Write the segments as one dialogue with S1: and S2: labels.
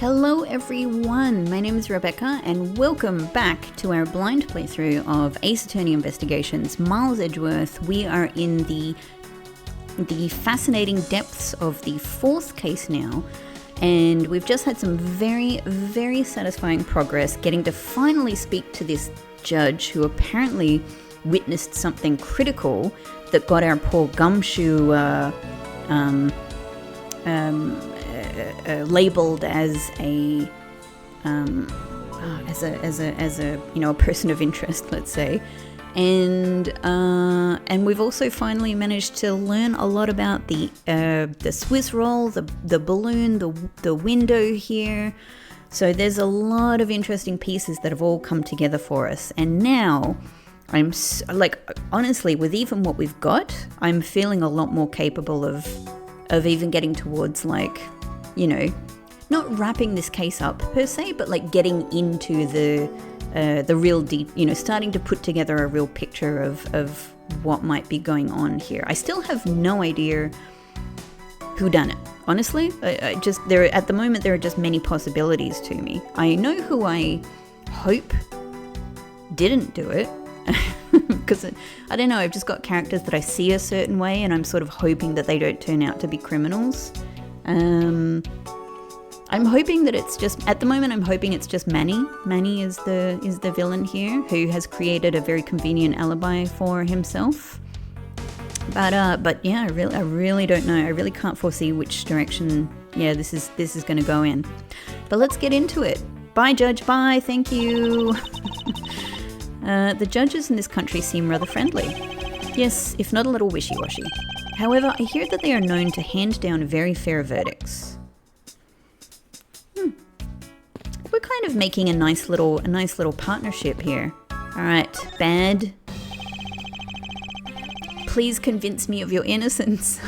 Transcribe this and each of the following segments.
S1: Hello everyone, my name is Rebecca and welcome back to our blind playthrough of Ace Attorney Investigations Miles Edgeworth. We are in the fascinating depths of the fourth case now, and we've just had some very satisfying progress getting to finally speak to this judge who apparently witnessed something critical that got our poor gumshoe labeled as a a person of interest, let's say, and we've also finally managed to learn a lot about the Swiss roll, the balloon, the window here. So there's a lot of interesting pieces that have all come together for us, and now I'm honestly, with even what we've got, I'm feeling a lot more capable of even getting towards not wrapping this case up per se, but getting into the real deep, starting to put together a real picture of what might be going on here. I still have no idea who done it. Honestly, at the moment there are just many possibilities to me. I know who I hope didn't do it. Because I don't know, I've just got characters that I see a certain way and I'm sort of hoping that they don't turn out to be criminals. I'm hoping that it's just, at the moment I'm hoping it's just Manny. Manny is the villain here, who has created a very convenient alibi for himself. But yeah, I really don't know. I really can't foresee which direction this is going to go in. But let's get into it. Bye, Judge. Bye. Thank you. The judges in this country seem rather friendly. Yes, if not a little wishy-washy. However, I hear that they are known to hand down very fair verdicts. We're kind of making a nice little partnership here. All right, bad. Please convince me of your innocence.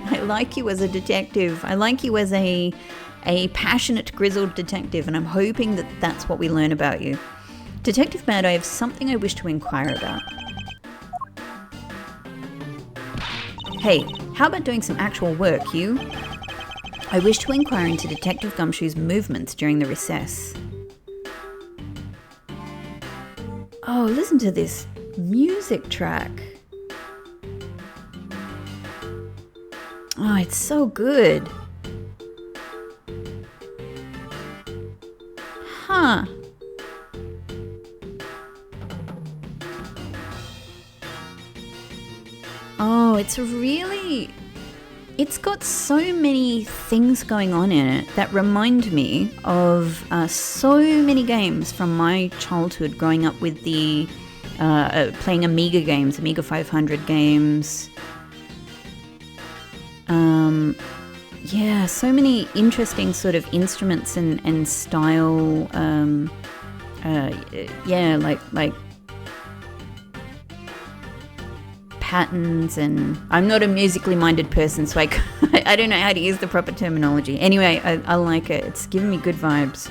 S1: I like you as a detective. I like you as a passionate, grizzled detective, and I'm hoping that that's what we learn about you. Detective Bad, I have something I wish to inquire about. Hey, how about doing some actual work, you? I wish to inquire into Detective Gumshoe's movements during the recess. Oh, listen to this music track. Oh, it's so good. Huh. Oh, it's got so many things going on in it that remind me of so many games from my childhood growing up with the playing Amiga games, Amiga 500 games. So many interesting sort of instruments and style. Like patterns, and I'm not a musically minded person, so I don't know how to use the proper terminology. Anyway, I like it. It's giving me good vibes.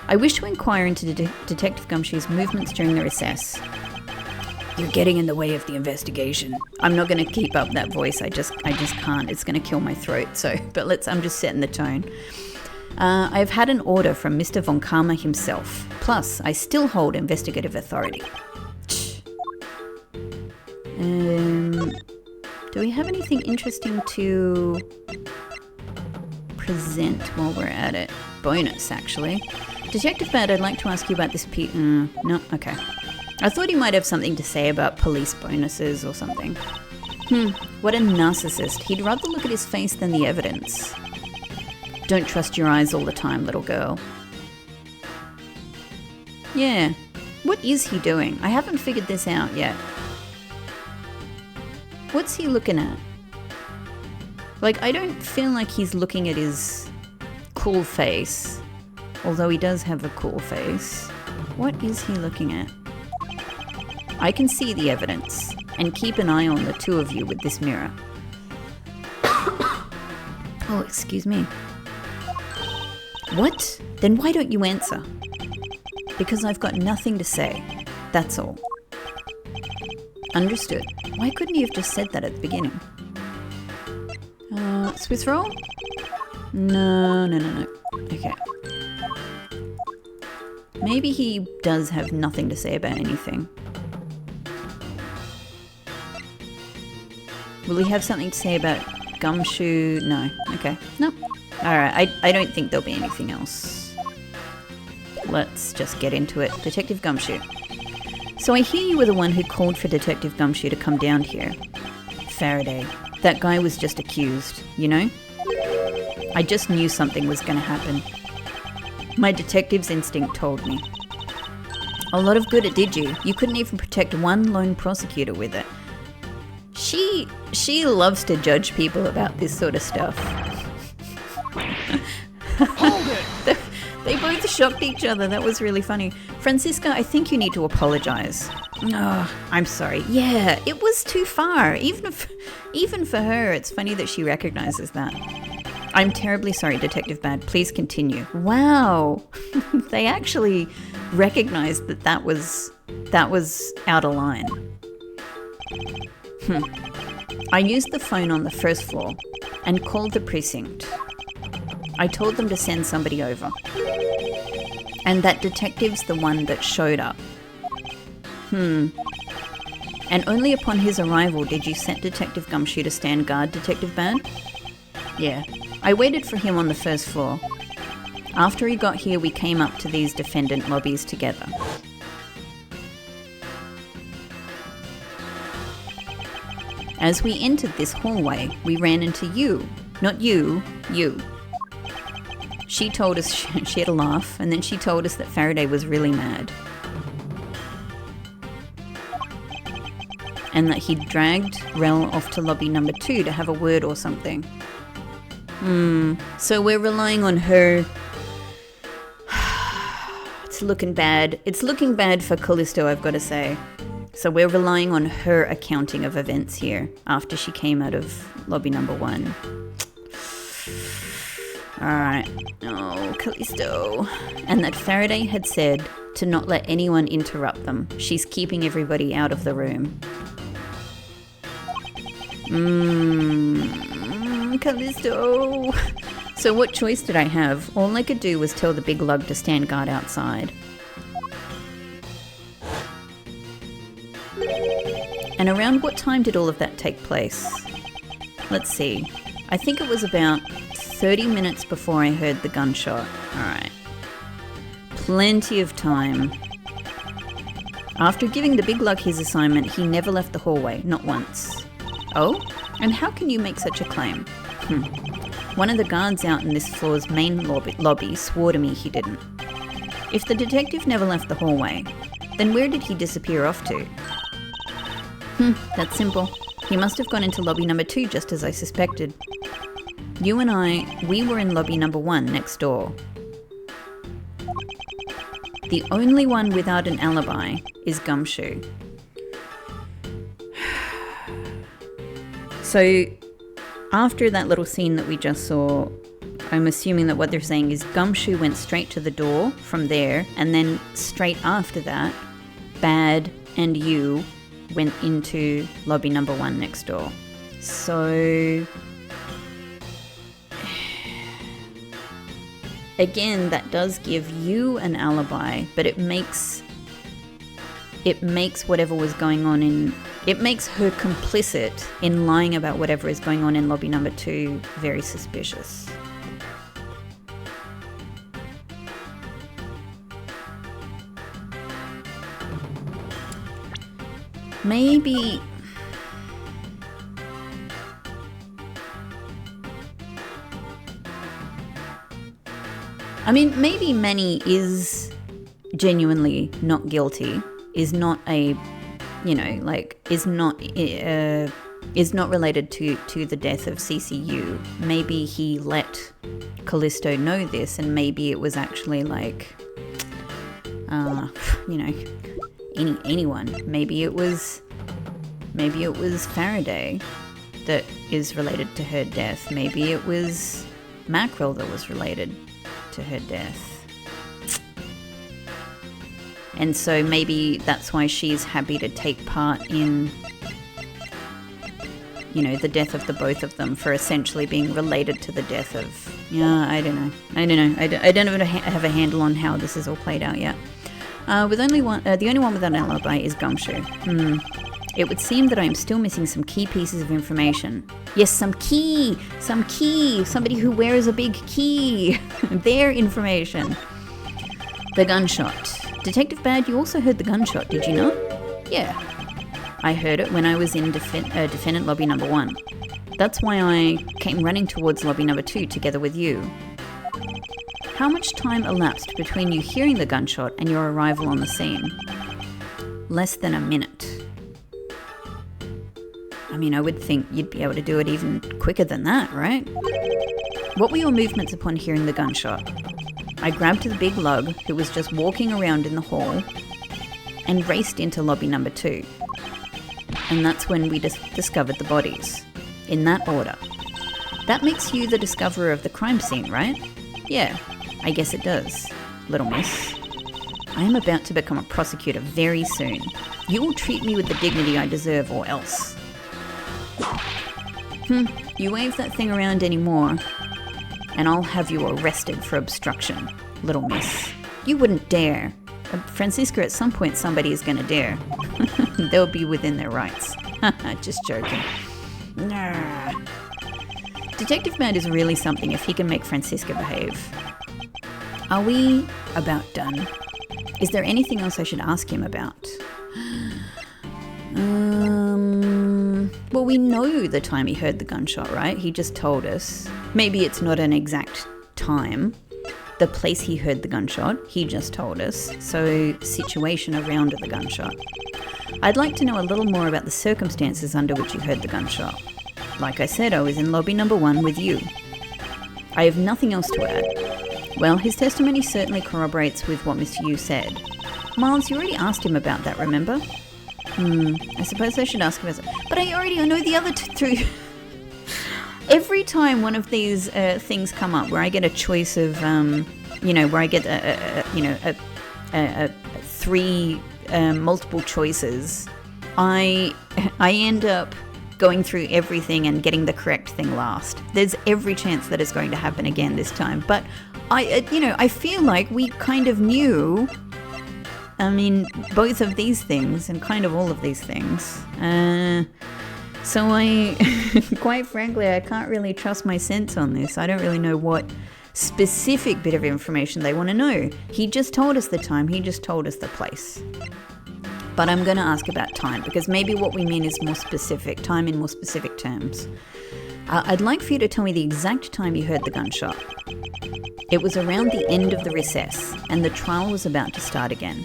S1: I wish to inquire into Detective Gumshoe's movements during the recess. You're getting in the way of the investigation. I'm not going to keep up that voice. I just can't. It's going to kill my throat. So, but I'm just setting the tone. I've had an order from Mr. Von Karma himself. Plus, I still hold investigative authority. Do we have anything interesting to present while we're at it? Bonus, actually. Detective Bad, I'd like to ask you about this no, okay. I thought he might have something to say about police bonuses or something. What a narcissist. He'd rather look at his face than the evidence. Don't trust your eyes all the time, little girl. Yeah. What is he doing? I haven't figured this out yet. What's he looking at? I don't feel like he's looking at his cool face. Although he does have a cool face. What is he looking at? I can see the evidence. And keep an eye on the two of you with this mirror. Oh, excuse me. What? Then why don't you answer? Because I've got nothing to say. That's all. Understood. Why couldn't he have just said that at the beginning? Swiss roll? No. Okay. Maybe he does have nothing to say about anything. Will he have something to say about Gumshoe? No. Okay. Nope. Alright, I don't think there'll be anything else. Let's just get into it. Detective Gumshoe. So I hear you were the one who called for Detective Gumshoe to come down here. Faraday. That guy was just accused, you know? I just knew something was going to happen. My detective's instinct told me. A lot of good it did you. You couldn't even protect one lone prosecutor with it. She loves to judge people about this sort of stuff.
S2: Hold it!
S1: They both shocked each other. That was really funny. Francisca, I think you need to apologize. Oh, I'm sorry. Yeah, it was too far. Even for her, it's funny that she recognizes that. I'm terribly sorry, Detective Bad. Please continue. Wow. They actually recognized that was out of line. I used the phone on the first floor and called the precinct. I told them to send somebody over. And that detective's the one that showed up. And only upon his arrival did you set Detective Gumshoe to stand guard, Detective Bad? Yeah. I waited for him on the first floor. After he got here, we came up to these defendant lobbies together. As we entered this hallway, we ran into you. Not you, you. She told us, she had a laugh, and then she told us that Faraday was really mad. And that he'd dragged Rel off to lobby number 2 to have a word or something. So we're relying on her. It's looking bad. It's looking bad for Callisto, I've got to say. So we're relying on her accounting of events here after she came out of lobby number 1. Alright. Oh, Callisto. And that Faraday had said to not let anyone interrupt them. She's keeping everybody out of the room. Callisto. So what choice did I have? All I could do was tell the big lug to stand guard outside. And around what time did all of that take place? Let's see. I think it was about 30 minutes before I heard the gunshot. Alright. Plenty of time. After giving the big lug his assignment, he never left the hallway, not once. Oh? And how can you make such a claim? One of the guards out in this floor's main lobby swore to me he didn't. If the detective never left the hallway, then where did he disappear off to? That's simple. He must have gone into lobby number 2 just as I suspected. You and we were in lobby number 1 next door. The only one without an alibi is Gumshoe. So, after that little scene that we just saw, I'm assuming that what they're saying is Gumshoe went straight to the door from there, and then straight after that, Bad and you went into lobby number 1 next door. So, again, that does give you an alibi, but it makes whatever was going on it makes her complicit in lying about whatever is going on in lobby number 2 very suspicious. Maybe... I mean, maybe Manny is genuinely not guilty, is not a, you know, like, is not related to the death of CCU. Maybe he let Callisto know this, and maybe it was actually like, you know, anyone. Maybe it was Faraday that is related to her death. Maybe it was Mackerel that was related to her death. And so maybe that's why she's happy to take part in, you know, the death of the both of them, for essentially being related to the death of I don't know. I don't even have a handle on how this is all played out yet. With only one, the only one with an alibi is Gumshoe. It would seem that I am still missing some key pieces of information. Yes, some key. Somebody who wears a big key. Their information. The gunshot. Detective Bad, you also heard the gunshot, did you not? Yeah. I heard it when I was in defendant lobby number 1. That's why I came running towards lobby number 2 together with you. How much time elapsed between you hearing the gunshot and your arrival on the scene? Less than a minute. I mean, I would think you'd be able to do it even quicker than that, right? What were your movements upon hearing the gunshot? I grabbed the big lug who was just walking around in the hall and raced into lobby number 2. And that's when we discovered the bodies. In that order. That makes you the discoverer of the crime scene, right? Yeah, I guess it does, little miss. I am about to become a prosecutor very soon. You will treat me with the dignity I deserve or else. You wave that thing around anymore, and I'll have you arrested for obstruction, little miss. You wouldn't dare. Francisca, at some point somebody is going to dare. They'll be within their rights. Just joking. Nah. Detective Mad is really something if he can make Francisca behave. Are we about done? Is there anything else I should ask him about? Well, we know the time he heard the gunshot, right? He just told us. Maybe it's not an exact time. The place he heard the gunshot, he just told us. So, situation around the gunshot. I'd like to know a little more about the circumstances under which you heard the gunshot. Like I said, I was in lobby number 1 with you. I have nothing else to add. Well, his testimony certainly corroborates with what Mr. Yu said. Miles, you already asked him about that, remember? I suppose I should ask him about that. But I know the other two. Every time one of these things come up where I get a choice of, where I get a 3 multiple choices, I end up going through everything and getting the correct thing last. There's every chance that it's going to happen again this time. But I feel like we kind of knew. I mean, both of these things and kind of all of these things. So quite frankly, I can't really trust my sense on this. I don't really know what specific bit of information they want to know. He just told us the time. He just told us the place. But I'm going to ask about time because maybe what we mean is more specific, time in more specific terms. I'd like for you to tell me the exact time you heard the gunshot. It was around the end of the recess and the trial was about to start again.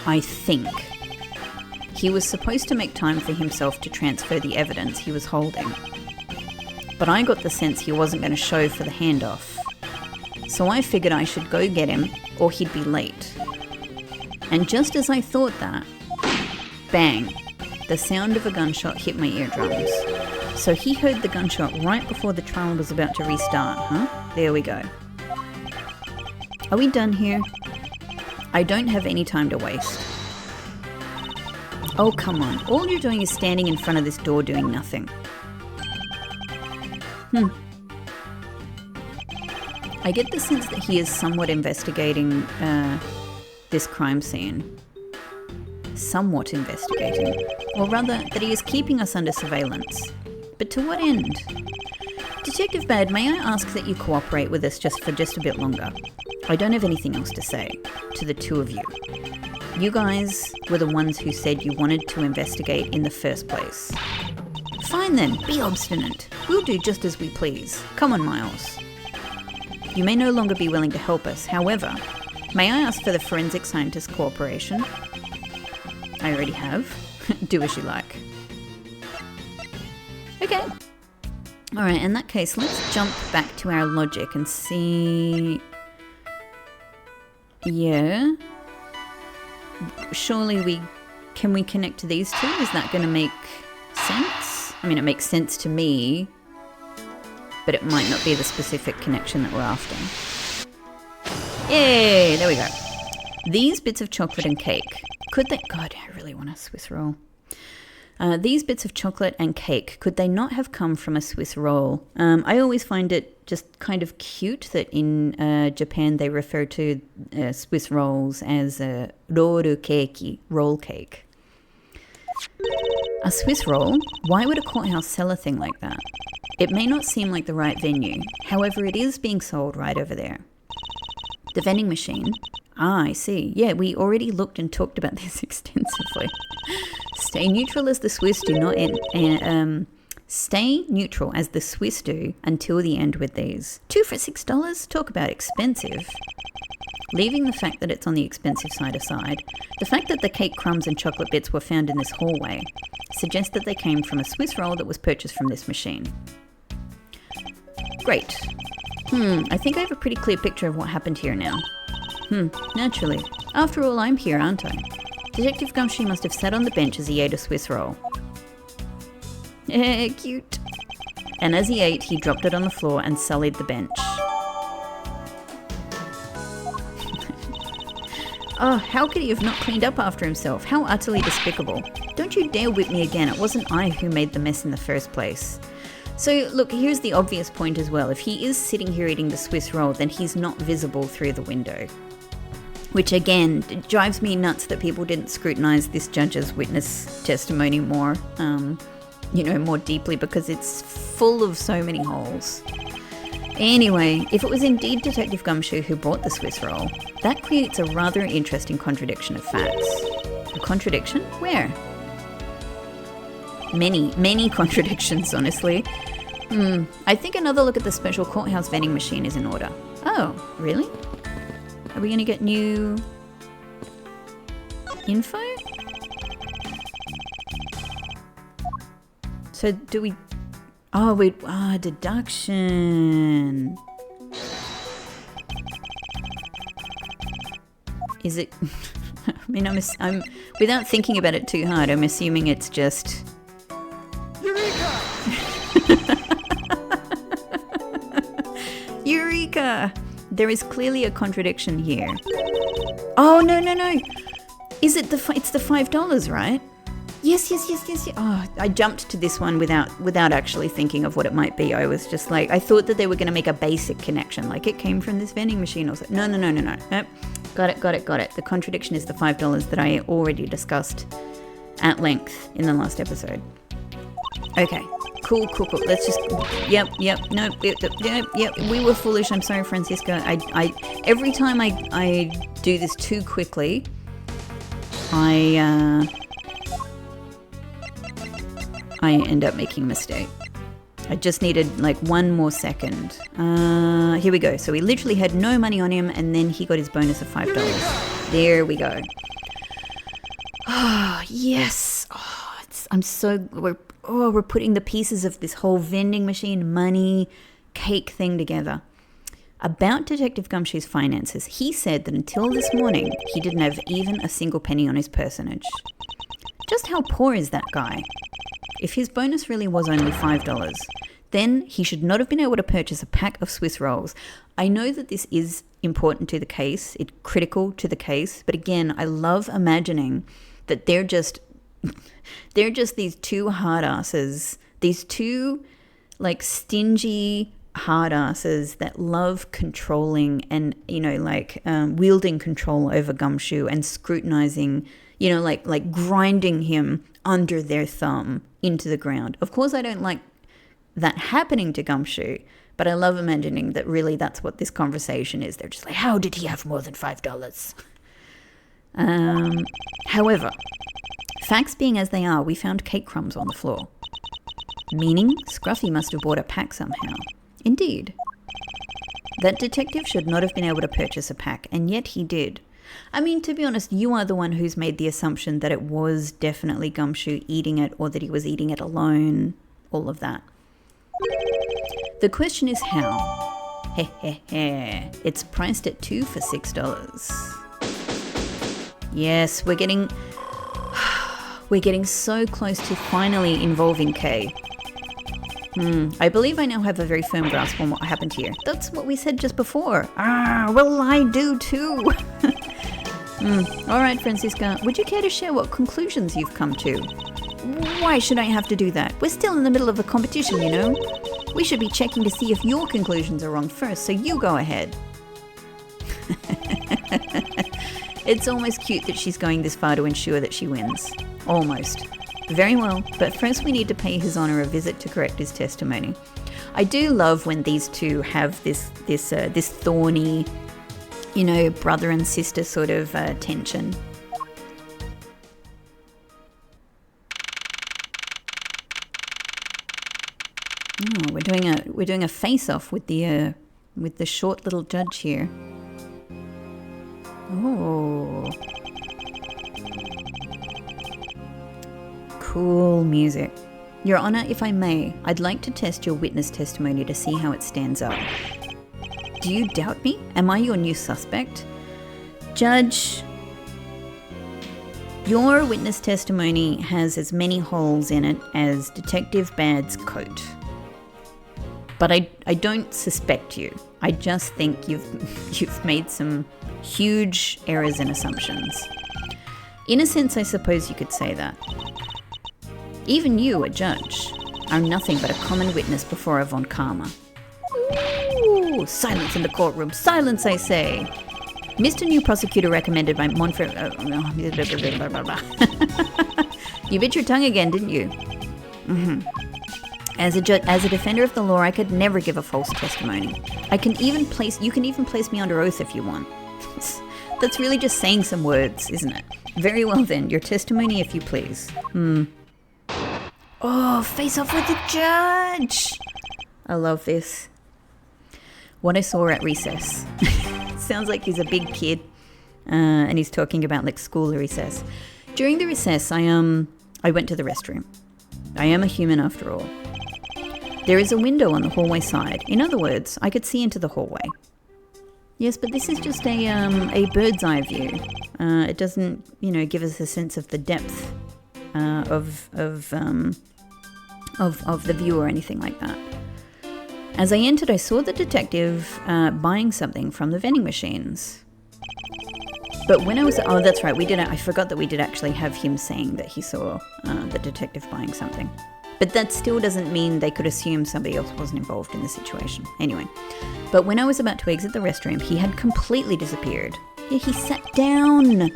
S1: I think. He was supposed to make time for himself to transfer the evidence he was holding. But I got the sense he wasn't going to show for the handoff. So I figured I should go get him or he'd be late. And just as I thought that, bang, the sound of a gunshot hit my eardrums. So he heard the gunshot right before the trial was about to restart, huh? There we go. Are we done here? I don't have any time to waste. Oh, come on. All you're doing is standing in front of this door doing nothing. I get the sense that he is somewhat investigating this crime scene. Somewhat investigating. Or rather, that he is keeping us under surveillance. But to what end? Detective Bad, may I ask that you cooperate with us just a bit longer? I don't have anything else to say to the two of you. You guys were the ones who said you wanted to investigate in the first place. Fine then, be obstinate. We'll do just as we please. Come on, Miles. You may no longer be willing to help us. However, may I ask for the forensic scientist cooperation? I already have. Do as you like. Okay. Alright, in that case, let's jump back to our logic and see... Yeah. Surely can we connect to these two? Is that going to make sense? I mean, it makes sense to me, but it might not be the specific connection that we're after. Yay! There we go. These bits of chocolate and cake, could they... God, I really want a Swiss roll. These bits of chocolate and cake, could they not have come from a Swiss roll? I always find it just kind of cute that in Japan they refer to Swiss rolls as roll cake, roll cake. A Swiss roll? Why would a courthouse sell a thing like that? It may not seem like the right venue. However, it is being sold right over there. The vending machine? Ah, I see. Yeah, we already looked and talked about this extensively. Stay neutral as the Swiss do not stay neutral as the Swiss do until the end with these. 2 for $6? Talk about expensive. Leaving the fact that it's on the expensive side aside, the fact that the cake crumbs and chocolate bits were found in this hallway suggests that they came from a Swiss roll that was purchased from this machine. Great. I think I have a pretty clear picture of what happened here now. Naturally. After all, I'm here, aren't I? Detective Gumshoe must have sat on the bench as he ate a Swiss roll. Cute. And as he ate, he dropped it on the floor and sullied the bench. Oh, how could he have not cleaned up after himself? How utterly despicable. Don't you dare whip me again. It wasn't I who made the mess in the first place. So, look, here's the obvious point as well. If he is sitting here eating the Swiss roll, then he's not visible through the window. Which, again, it drives me nuts that people didn't scrutinize this judge's witness testimony more, more deeply, because it's full of so many holes. Anyway, if it was indeed Detective Gumshoe who brought the Swiss roll, that creates a rather interesting contradiction of facts. A contradiction? Where? Many contradictions, honestly. I think another look at the special courthouse vending machine is in order. Oh, really? Are we going to get new info? So do we... Oh, wait. Deduction. Is it... I mean, I'm without thinking about it too hard, I'm assuming it's just...
S2: Eureka!
S1: Eureka! There is clearly a contradiction here. Oh, no. Is it it's the $5, right? Yes. Oh, I jumped to this one without actually thinking of what it might be. I was just like, I thought that they were going to make a basic connection, like it came from this vending machine. I was like, no. Nope. Got it. The contradiction is the $5 that I already discussed at length in the last episode. Okay. Cool. Let's just... Yep. We were foolish. I'm sorry, Francisco. I every time I do this too quickly, I end up making a mistake. I just needed like one more second. Here we go. So we literally had no money on him, and then he got his bonus of $5. There we go. Oh, yes. We're putting the pieces of this whole vending machine, money, cake thing together. About Detective Gumshoe's finances, he said that until this morning, he didn't have even a single penny on his personage. Just how poor is that guy? If his bonus really was only $5, then he should not have been able to purchase a pack of Swiss rolls. I know that this is important to the case, it's critical to the case, but again, I love imagining that they're just these two hard asses, these two like stingy hard asses that love controlling and, wielding control over Gumshoe and scrutinizing, like grinding him under their thumb into the ground. Of course, I don't like that happening to Gumshoe, but I love imagining that really that's what this conversation is. They're just like, how did he have more than $5? However, facts being as they are, we found cake crumbs on the floor. Meaning, Scruffy must have bought a pack somehow. Indeed. That detective should not have been able to purchase a pack, and yet he did. I mean, to be honest, you are the one who's made the assumption that it was definitely Gumshoe eating it, or that he was eating it alone, all of that. The question is how. It's priced at 2 for $6. Yes, we're getting so close to finally involving Kay. I believe I now have a very firm grasp on what happened here. That's what we said just before. Well, I do too. Alright, Francisca, would you care to share what conclusions you've come to? Why should I have to do that? We're still in the middle of a competition, you know? We should be checking to see if your conclusions are wrong first, so you go ahead. It's almost cute that she's going this far to ensure that she wins. Almost. Very well, but first we need to pay His Honor a visit to correct his testimony. I do love when these two have this thorny, you know, brother and sister sort of tension. Oh, we're doing a face-off with the short little judge here. Oh, cool music. Your Honor, if I may, I'd like to test your witness testimony to see how it stands up. Do you doubt me? Am I your new suspect? Judge, your witness testimony has as many holes in it as Detective Bad's coat. But I don't suspect you. I just think you've made some huge errors and assumptions. In a sense, I suppose you could say that. Even you, a judge, are nothing but a common witness before a von Karma. Ooh, silence in the courtroom. Silence, I say. Mr. New Prosecutor recommended by Montfort... You bit your tongue again, didn't you? Mm-hmm. As a defender of the law, I could never give a false testimony. You can even place me under oath if you want. That's really just saying some words, isn't it? Very well then, your testimony if you please. Oh, face off with the judge! I love this. What I saw at recess. Sounds like he's a big kid. And he's talking about like school recess. During the recess, I went to the restroom. I am a human after all. There is a window on the hallway side. In other words, I could see into the hallway. Yes, but this is just a bird's eye view. It doesn't, give us a sense of the depth of the view or anything like that. As I entered, I saw the detective buying something from the vending machines. But when I was... Oh, that's right. I forgot that we did actually have him saying that he saw the detective buying something. But that still doesn't mean they could assume somebody else wasn't involved in the situation. Anyway, but when I was about to exit the restroom, he had completely disappeared. Yeah, he sat down.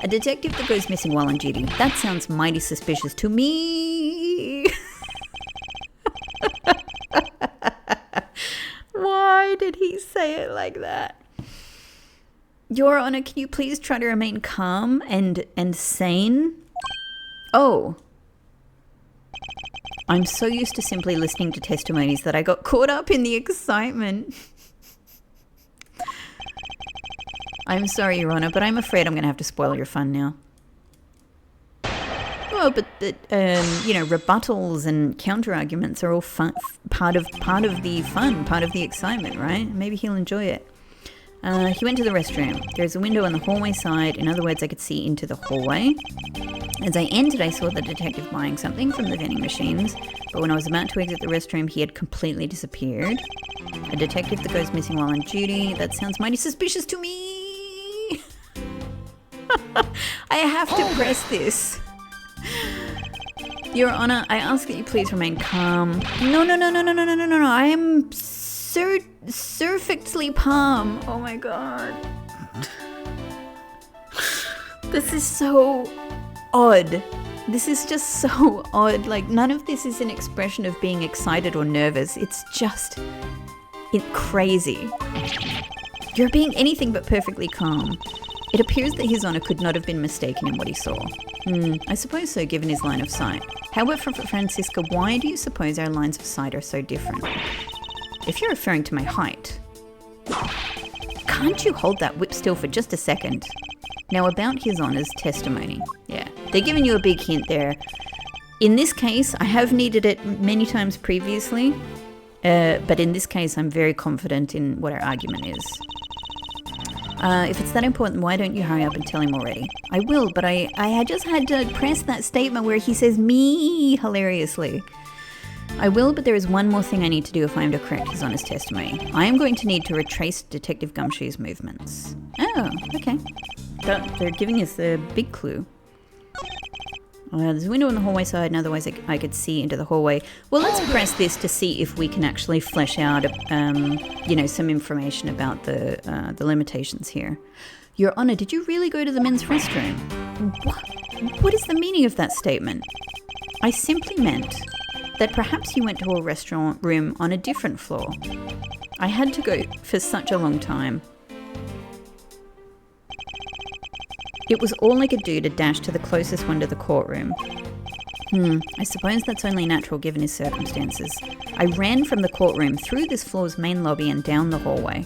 S1: A detective that goes missing while on duty. That sounds mighty suspicious to me. Why did he say it like that? Your Honor, can you please try to remain calm and sane? Oh. I'm so used to simply listening to testimonies that I got caught up in the excitement. I'm sorry, Your Honor, but I'm afraid I'm going to have to spoil your fun now. Oh, but rebuttals and counter-arguments are all part of the fun, part of the excitement, right? Maybe he'll enjoy it. He went to the restroom. There's a window on the hallway side. In other words, I could see into the hallway. As I entered, I saw the detective buying something from the vending machines. But when I was about to exit the restroom, he had completely disappeared. A detective that goes missing while on duty. That sounds mighty suspicious to me. I have to press this. Your Honor, I ask that you please remain calm. No. I am perfectly calm. Oh my god. This is so odd. This is just so odd. Like, none of this is an expression of being excited or nervous. It's just... crazy. You're being anything but perfectly calm. It appears that His Honor could not have been mistaken in what he saw. I suppose so, given his line of sight. However, Francisca, why do you suppose our lines of sight are so different? If you're referring to my height... Can't you hold that whip still for just a second? Now, about His Honor's testimony. Yeah, they're giving you a big hint there. In this case, I have needed it many times previously, but in this case, I'm very confident in what our argument is. If it's that important, why don't you hurry up and tell him already? I will, but I just had to press that statement where he says me hilariously. I will, but there is one more thing I need to do if I am to correct His Honor's testimony. I am going to need to retrace Detective Gumshoe's movements. Oh, okay. They're giving us a big clue. There's a window on the hallway side, and otherwise I could see into the hallway. Well, let's press this to see if we can actually flesh out, some information about the limitations here. Your Honor, did you really go to the men's restroom? What is the meaning of that statement? I simply meant that perhaps you went to a restaurant room on a different floor. I had to go for such a long time. It was all I could do to dash to the closest one to the courtroom. I suppose that's only natural given his circumstances. I ran from the courtroom through this floor's main lobby and down the hallway.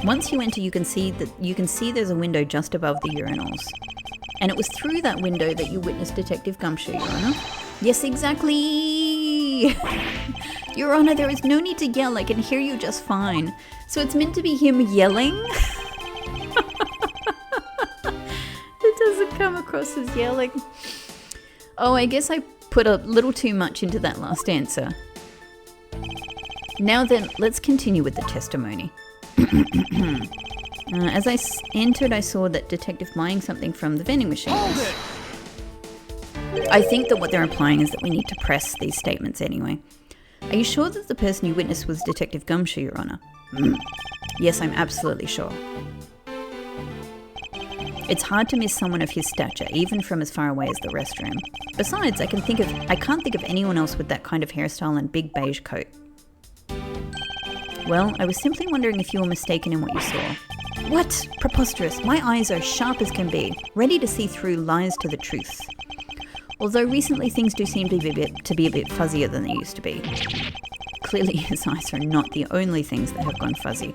S1: Once you enter, you can see there's a window just above the urinals. And it was through that window that you witnessed Detective Gumshoe, Your Honor. Yes, exactly! Your Honor, there is no need to yell. I can hear you just fine. So it's meant to be him yelling? It doesn't come across as yelling. Oh, I guess I put a little too much into that last answer. Now then, let's continue with the testimony. As I entered, I saw that detective buying something from the vending machines. I think that what they're implying is that we need to press these statements anyway. Are you sure that the person you witnessed was Detective Gumshoe, Your Honor? Yes, I'm absolutely sure. It's hard to miss someone of his stature, even from as far away as the restroom. Besides, I can't think of anyone else with that kind of hairstyle and big beige coat. Well, I was simply wondering if you were mistaken in what you saw. What? Preposterous. My eyes are sharp as can be, ready to see through lies to the truth. Although recently things do seem to be a bit fuzzier than they used to be. Clearly his eyes are not the only things that have gone fuzzy.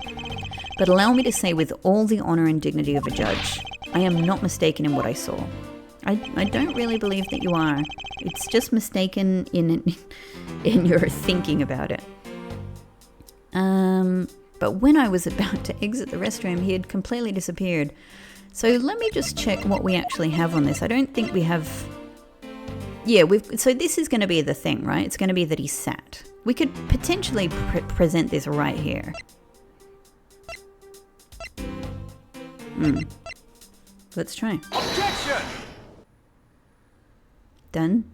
S1: But allow me to say with all the honour and dignity of a judge, I am not mistaken in what I saw. I don't really believe that you are. It's just mistaken in your thinking about it. But when I was about to exit the restroom, he had completely disappeared. So let me just check what we actually have on this. I don't think we have... Yeah, so this is going to be the thing, right? It's going to be that he sat. We could potentially present this right here. Let's try.
S2: Objection!
S1: Done.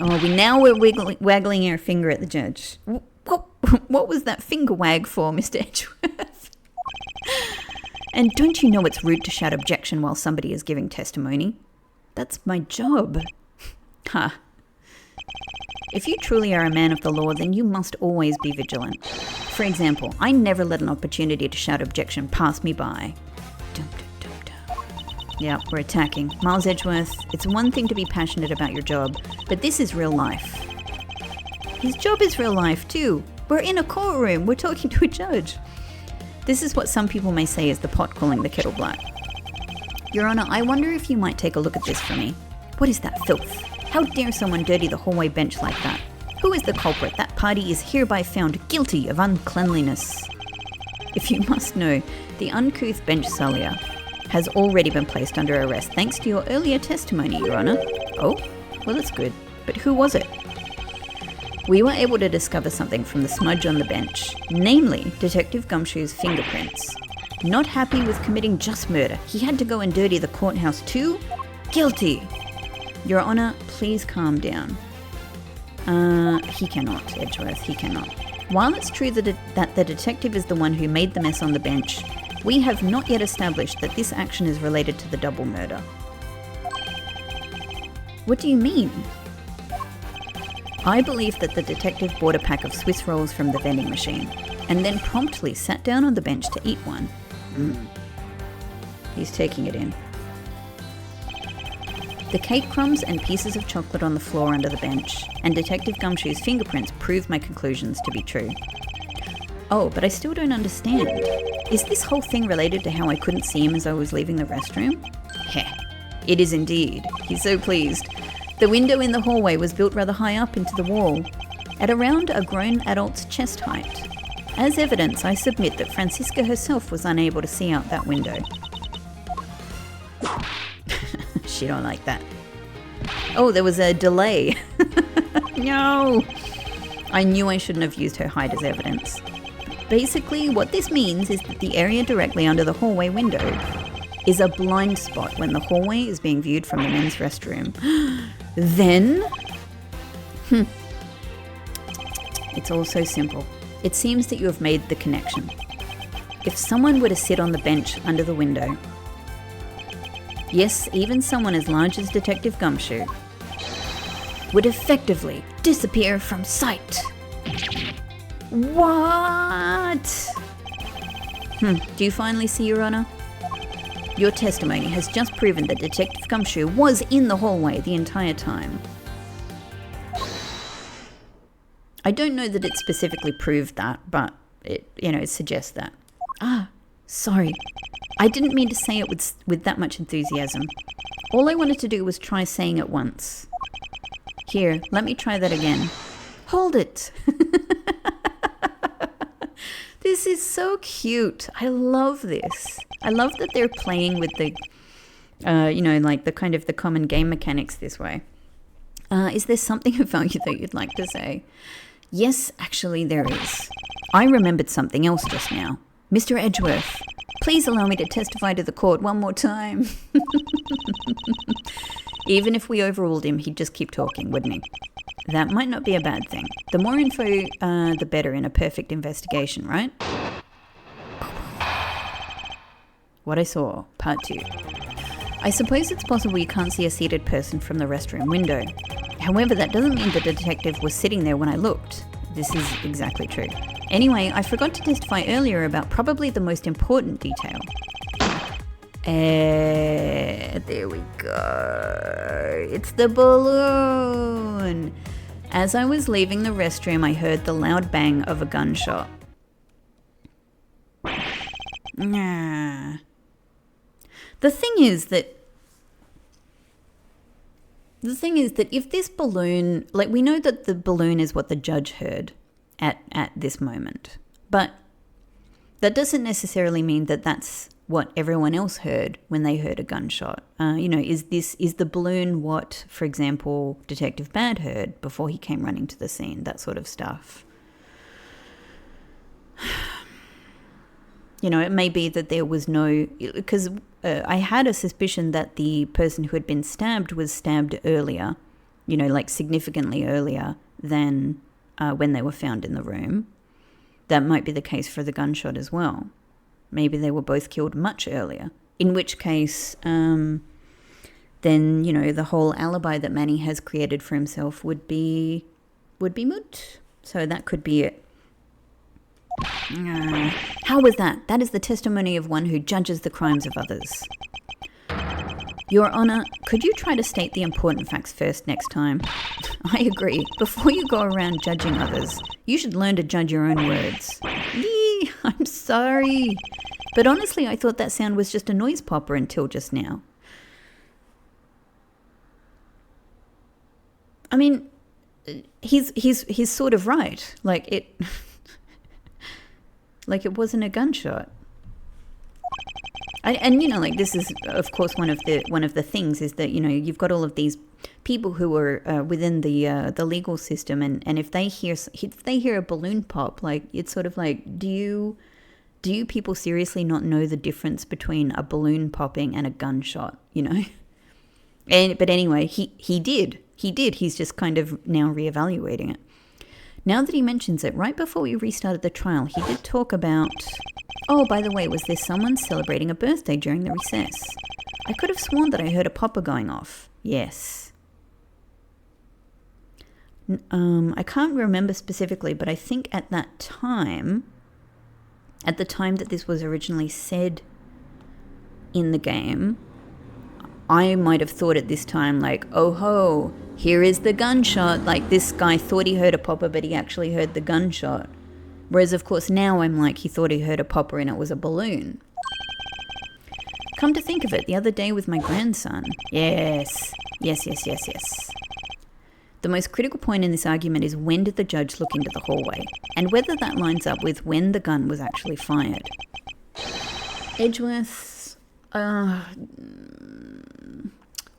S1: Oh, we're waggling our finger at the judge. What was that finger wag for, Mr. Edgeworth? And don't you know it's rude to shout objection while somebody is giving testimony? That's my job. Ha. If you truly are a man of the law, then you must always be vigilant. For example, I never let an opportunity to shout objection pass me by. Dum, dum, dum, dum. Yeah, we're attacking. Miles Edgeworth, it's one thing to be passionate about your job, but this is real life. His job is real life too. We're in a courtroom. We're talking to a judge. This is what some people may say is the pot calling the kettle black. Your Honor, I wonder if you might take a look at this for me. What is that filth? How dare someone dirty the hallway bench like that? Who is the culprit? That party is hereby found guilty of uncleanliness. If you must know, the uncouth bench sullier has already been placed under arrest thanks to your earlier testimony, Your Honor. Oh, well that's good. But who was it? We were able to discover something from the smudge on the bench, namely Detective Gumshoe's fingerprints. Not happy with committing just murder, he had to go and dirty the courthouse too? Guilty! Your Honor, please calm down. He cannot, Edgeworth, he cannot. While it's true that the detective is the one who made the mess on the bench, we have not yet established that this action is related to the double murder. What do you mean? I believe that the detective bought a pack of Swiss rolls from the vending machine and then promptly sat down on the bench to eat one. He's taking it in. The cake crumbs and pieces of chocolate on the floor under the bench, and Detective Gumshoe's fingerprints prove my conclusions to be true. Oh, but I still don't understand. Is this whole thing related to how I couldn't see him as I was leaving the restroom? Heh, it is indeed. He's so pleased. The window in the hallway was built rather high up into the wall, at around a grown adult's chest height. As evidence, I submit that Francisca herself was unable to see out that window. She don't like that. Oh, there was a delay. No! I knew I shouldn't have used her height as evidence. Basically, what this means is that the area directly under the hallway window is a blind spot when the hallway is being viewed from the men's restroom, then it's all so simple. It seems that you have made the connection. If someone were to sit on the bench under the window, yes, even someone as large as Detective Gumshoe, would effectively disappear from sight. What? Do you finally see, Your Honor? Your testimony has just proven that Detective Gumshoe was in the hallway the entire time. I don't know that it specifically proved that, but it suggests that. Sorry. I didn't mean to say it with that much enthusiasm. All I wanted to do was try saying it once. Here, let me try that again. Hold it. This is so cute. I love this. I love that they're playing with the, like the kind of the common game mechanics this way. Is there something of value that you'd like to say? Yes, actually there is. I remembered something else just now. Mr. Edgeworth, please allow me to testify to the court one more time. Even if we overruled him, he'd just keep talking, wouldn't he? That might not be a bad thing. The more info, the better in a perfect investigation, right? What I saw, part 2. I suppose it's possible you can't see a seated person from the restroom window. However, that doesn't mean the detective was sitting there when I looked. This is exactly true. Anyway, I forgot to testify earlier about probably the most important detail. There we go. It's the balloon. As I was leaving the restroom, I heard the loud bang of a gunshot. Nah. The thing is that if this balloon, like, we know that the balloon is what the judge heard at this moment, but that doesn't necessarily mean that that's what everyone else heard when they heard a gunshot. Is the balloon what, for example, Detective Bad heard before he came running to the scene? That sort of stuff. It may be that there was no, because I had a suspicion that the person who had been stabbed was stabbed earlier, like significantly earlier than when they were found in the room. That might be the case for the gunshot as well. Maybe they were both killed much earlier, in which case, then, the whole alibi that Manny has created for himself would be moot. So that could be it. How was that? That is the testimony of one who judges the crimes of others. Your Honor, could you try to state the important facts first next time? I agree. Before you go around judging others, you should learn to judge your own words. Yee, I'm sorry. But honestly, I thought that sound was just a noise popper until just now. I mean, he's sort of right. Like it wasn't a gunshot. And this is, of course, one of the things is that, you've got all of these people who are within the legal system, and if they hear a balloon pop, like, it's sort of like, do you people seriously not know the difference between a balloon popping and a gunshot? But anyway, he did. He's just kind of now reevaluating it. Now that he mentions it, right before we restarted the trial, he did talk about, oh, by the way, was there someone celebrating a birthday during the recess? I could have sworn that I heard a popper going off. Yes. I can't remember specifically, but I think at the time that this was originally said in the game, I might have thought at this time, like, oh ho, here is the gunshot. Like, this guy thought he heard a popper, but he actually heard the gunshot. Whereas, of course, now I'm like, he thought he heard a popper and it was a balloon. Come to think of it, the other day with my grandson. Yes. The most critical point in this argument is, when did the judge look into the hallway? And whether that lines up with when the gun was actually fired. Edgeworth,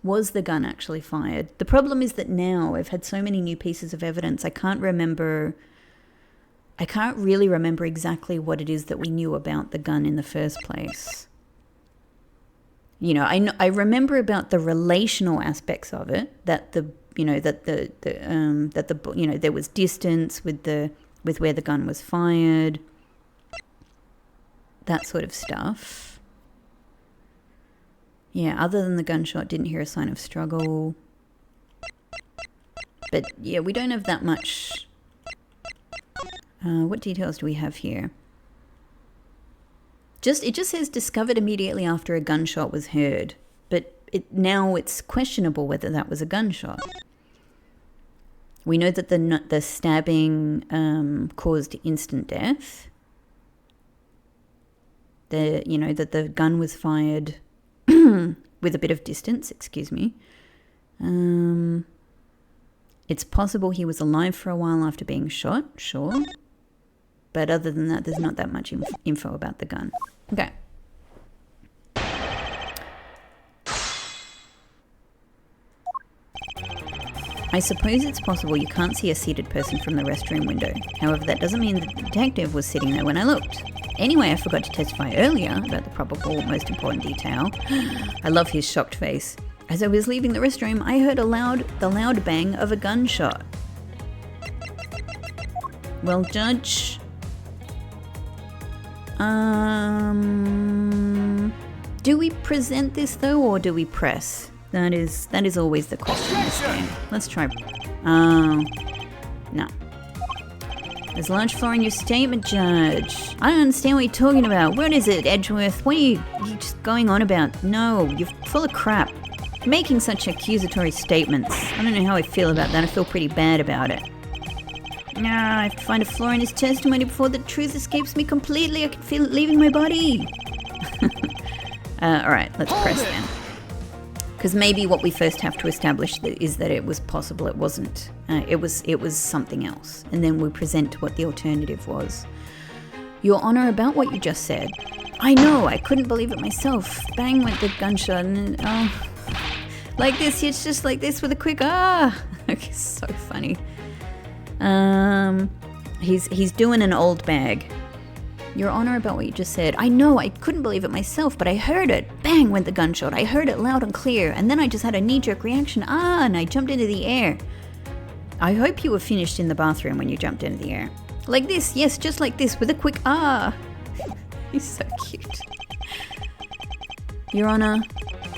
S1: was the gun actually fired? The problem is that now I've had so many new pieces of evidence, I can't really remember exactly what it is that we knew about the gun in the first place. You know, I remember about the relational aspects of it, that the you know that the you know there was distance with where the gun was fired, that sort of stuff. Yeah, other than the gunshot, didn't hear a sign of struggle. But yeah, we don't have that much. What details do we have here? It just says discovered immediately after a gunshot was heard, but now it's questionable whether that was a gunshot. We know that the stabbing caused instant death. That the gun was fired with a bit of distance. Excuse me. It's possible he was alive for a while after being shot. Sure. But other than that, there's not that much info about the gun. Okay. I suppose it's possible you can't see a seated person from the restroom window. However, that doesn't mean the detective was sitting there when I looked. Anyway, I forgot to testify earlier about the probable most important detail. I love his shocked face. As I was leaving the restroom, I heard the loud bang of a gunshot. Well, Judge... do we present this though, or do we press? That is always the question in this game. Let's try. No. There's a large flaw in your statement, Judge. I don't understand what you're talking about. What is it, Edgeworth? What are you just going on about? No, you're full of crap. Making such accusatory statements. I don't know how I feel about that. I feel pretty bad about it. I have to find a flaw in his testimony before the truth escapes me completely. I can feel it leaving my body. Alright, let's press then. Because maybe what we first have to establish is that it was possible it wasn't. It was something else. And then we present what the alternative was. Your Honor, about what you just said. I know, I couldn't believe it myself. Bang went the gunshot and... like this, it's just like this with a quick Okay, so funny. He's doing an old bag. Your Honor, about what you just said. I know, I couldn't believe it myself, but I heard it. Bang went the gunshot. I heard it loud and clear, and then I just had a knee-jerk reaction. And I jumped into the air. I hope you were finished in the bathroom when you jumped into the air. Like this, yes, just like this, with a quick He's so cute. Your Honor,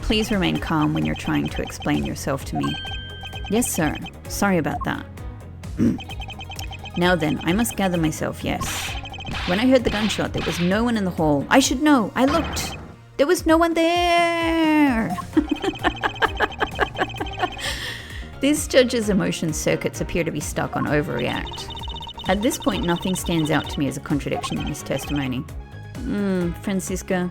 S1: please remain calm when you're trying to explain yourself to me. Yes, sir. Sorry about that. Now then, I must gather myself, yes. When I heard the gunshot, there was no one in the hall. I should know. I looked. There was no one there. This judge's emotion circuits appear to be stuck on overreact. At this point, nothing stands out to me as a contradiction in his testimony. Francisca,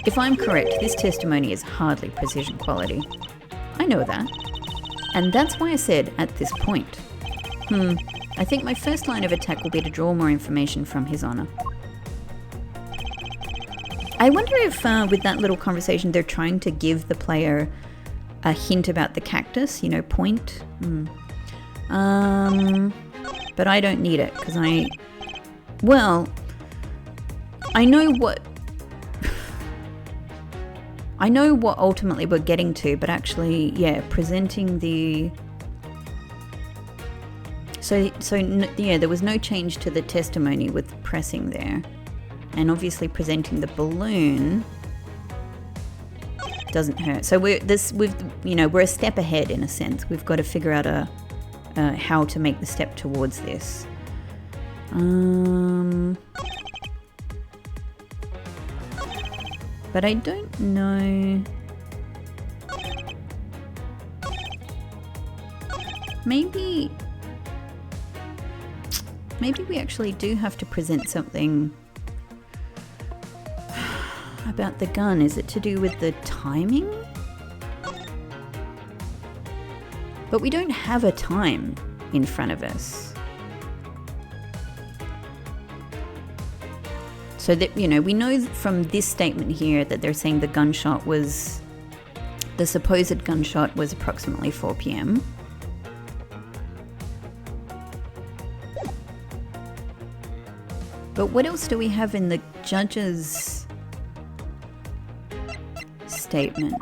S1: if I'm correct, this testimony is hardly precision quality. I know that. And that's why I said, at this point. I think my first line of attack will be to draw more information from His Honor. I wonder if with that little conversation they're trying to give the player a hint about the cactus, point. But I don't need it because I know what ultimately we're getting to, but actually, yeah, presenting the... So there was no change to the testimony with pressing there. And obviously presenting the balloon doesn't hurt. So we're a step ahead in a sense. We've got to figure out how to make the step towards this. But I don't know. Maybe we actually do have to present something about the gun. Is it to do with the timing? But we don't have a time in front of us. So that, we know from this statement here that they're saying the supposed gunshot was approximately 4 p.m. But what else do we have in the judge's statement.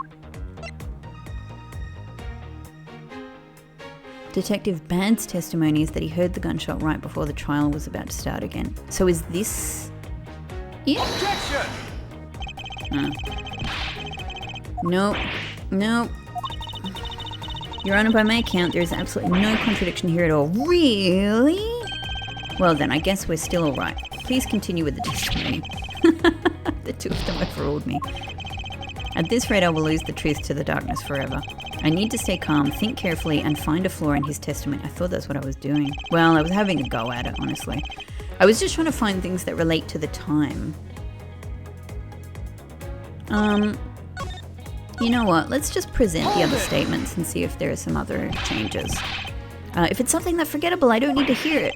S1: Detective Bad's testimony is that he heard the gunshot right before the trial was about to start again. So is this it?
S2: Objection!
S1: Nope. Nope. Your Honor, by my account, there is absolutely no contradiction here at all. Really? Well then, I guess we're still alright. Please continue with the testimony. The two of them overruled me. At this rate, I will lose the truth to the darkness forever. I need to stay calm, think carefully, and find a flaw in his testimony. I thought that's what I was doing. Well, I was having a go at it, honestly. I was just trying to find things that relate to the time. You know what? Let's just present the other statements and see if there are some other changes. If it's something that's forgettable, I don't need to hear it.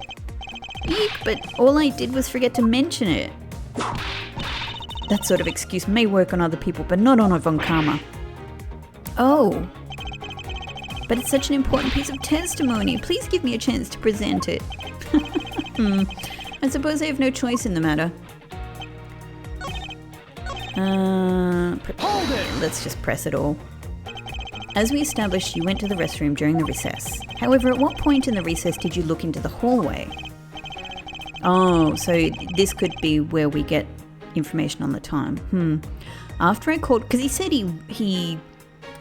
S1: Eek, but all I did was forget to mention it. That sort of excuse may work on other people, but not on a Von Karma. Oh. But it's such an important piece of testimony. Please give me a chance to present it. I suppose I have no choice in the matter. Let's just press it all. As we established, you went to the restroom during the recess. However, at what point in the recess did you look into the hallway? Oh, so this could be where we get information on the time. After I called, because he said he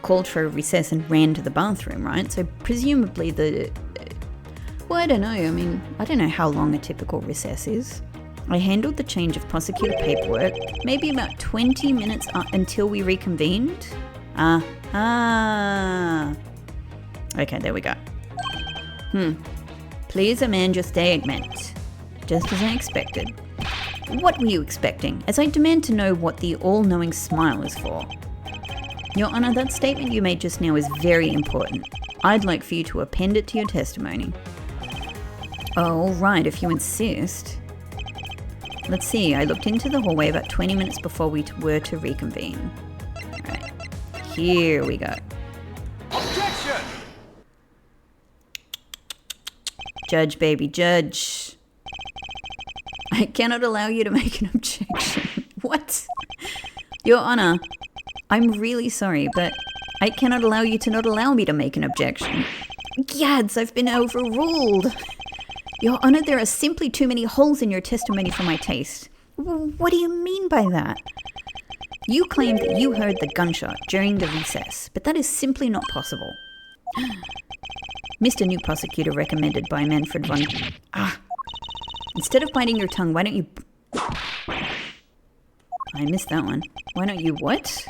S1: called for a recess and ran to the bathroom, right? So presumably well, I don't know. I mean, I don't know how long a typical recess is. I handled the change of prosecutor paperwork, maybe about 20 minutes until we reconvened. Okay, there we go. Please amend your statement. Just as I expected. What were you expecting? As I demand to know what the all-knowing smile is for. Your Honor, that statement you made just now is very important. I'd like for you to append it to your testimony. Oh, right, if you insist. Let's see, I looked into the hallway about 20 minutes before we were to reconvene. Alright, here we go.
S2: Objection!
S1: Judge, baby, judge. I cannot allow you to make an objection. What? Your Honor, I'm really sorry, but I cannot allow you to not allow me to make an objection. Gads, I've been overruled. Your Honor, there are simply too many holes in your testimony for my taste. What do you mean by that? You claim that you heard the gunshot during the recess, but that is simply not possible. Mr. New Prosecutor recommended by Manfred von... Instead of biting your tongue, why don't you... I missed that one. Why don't you what?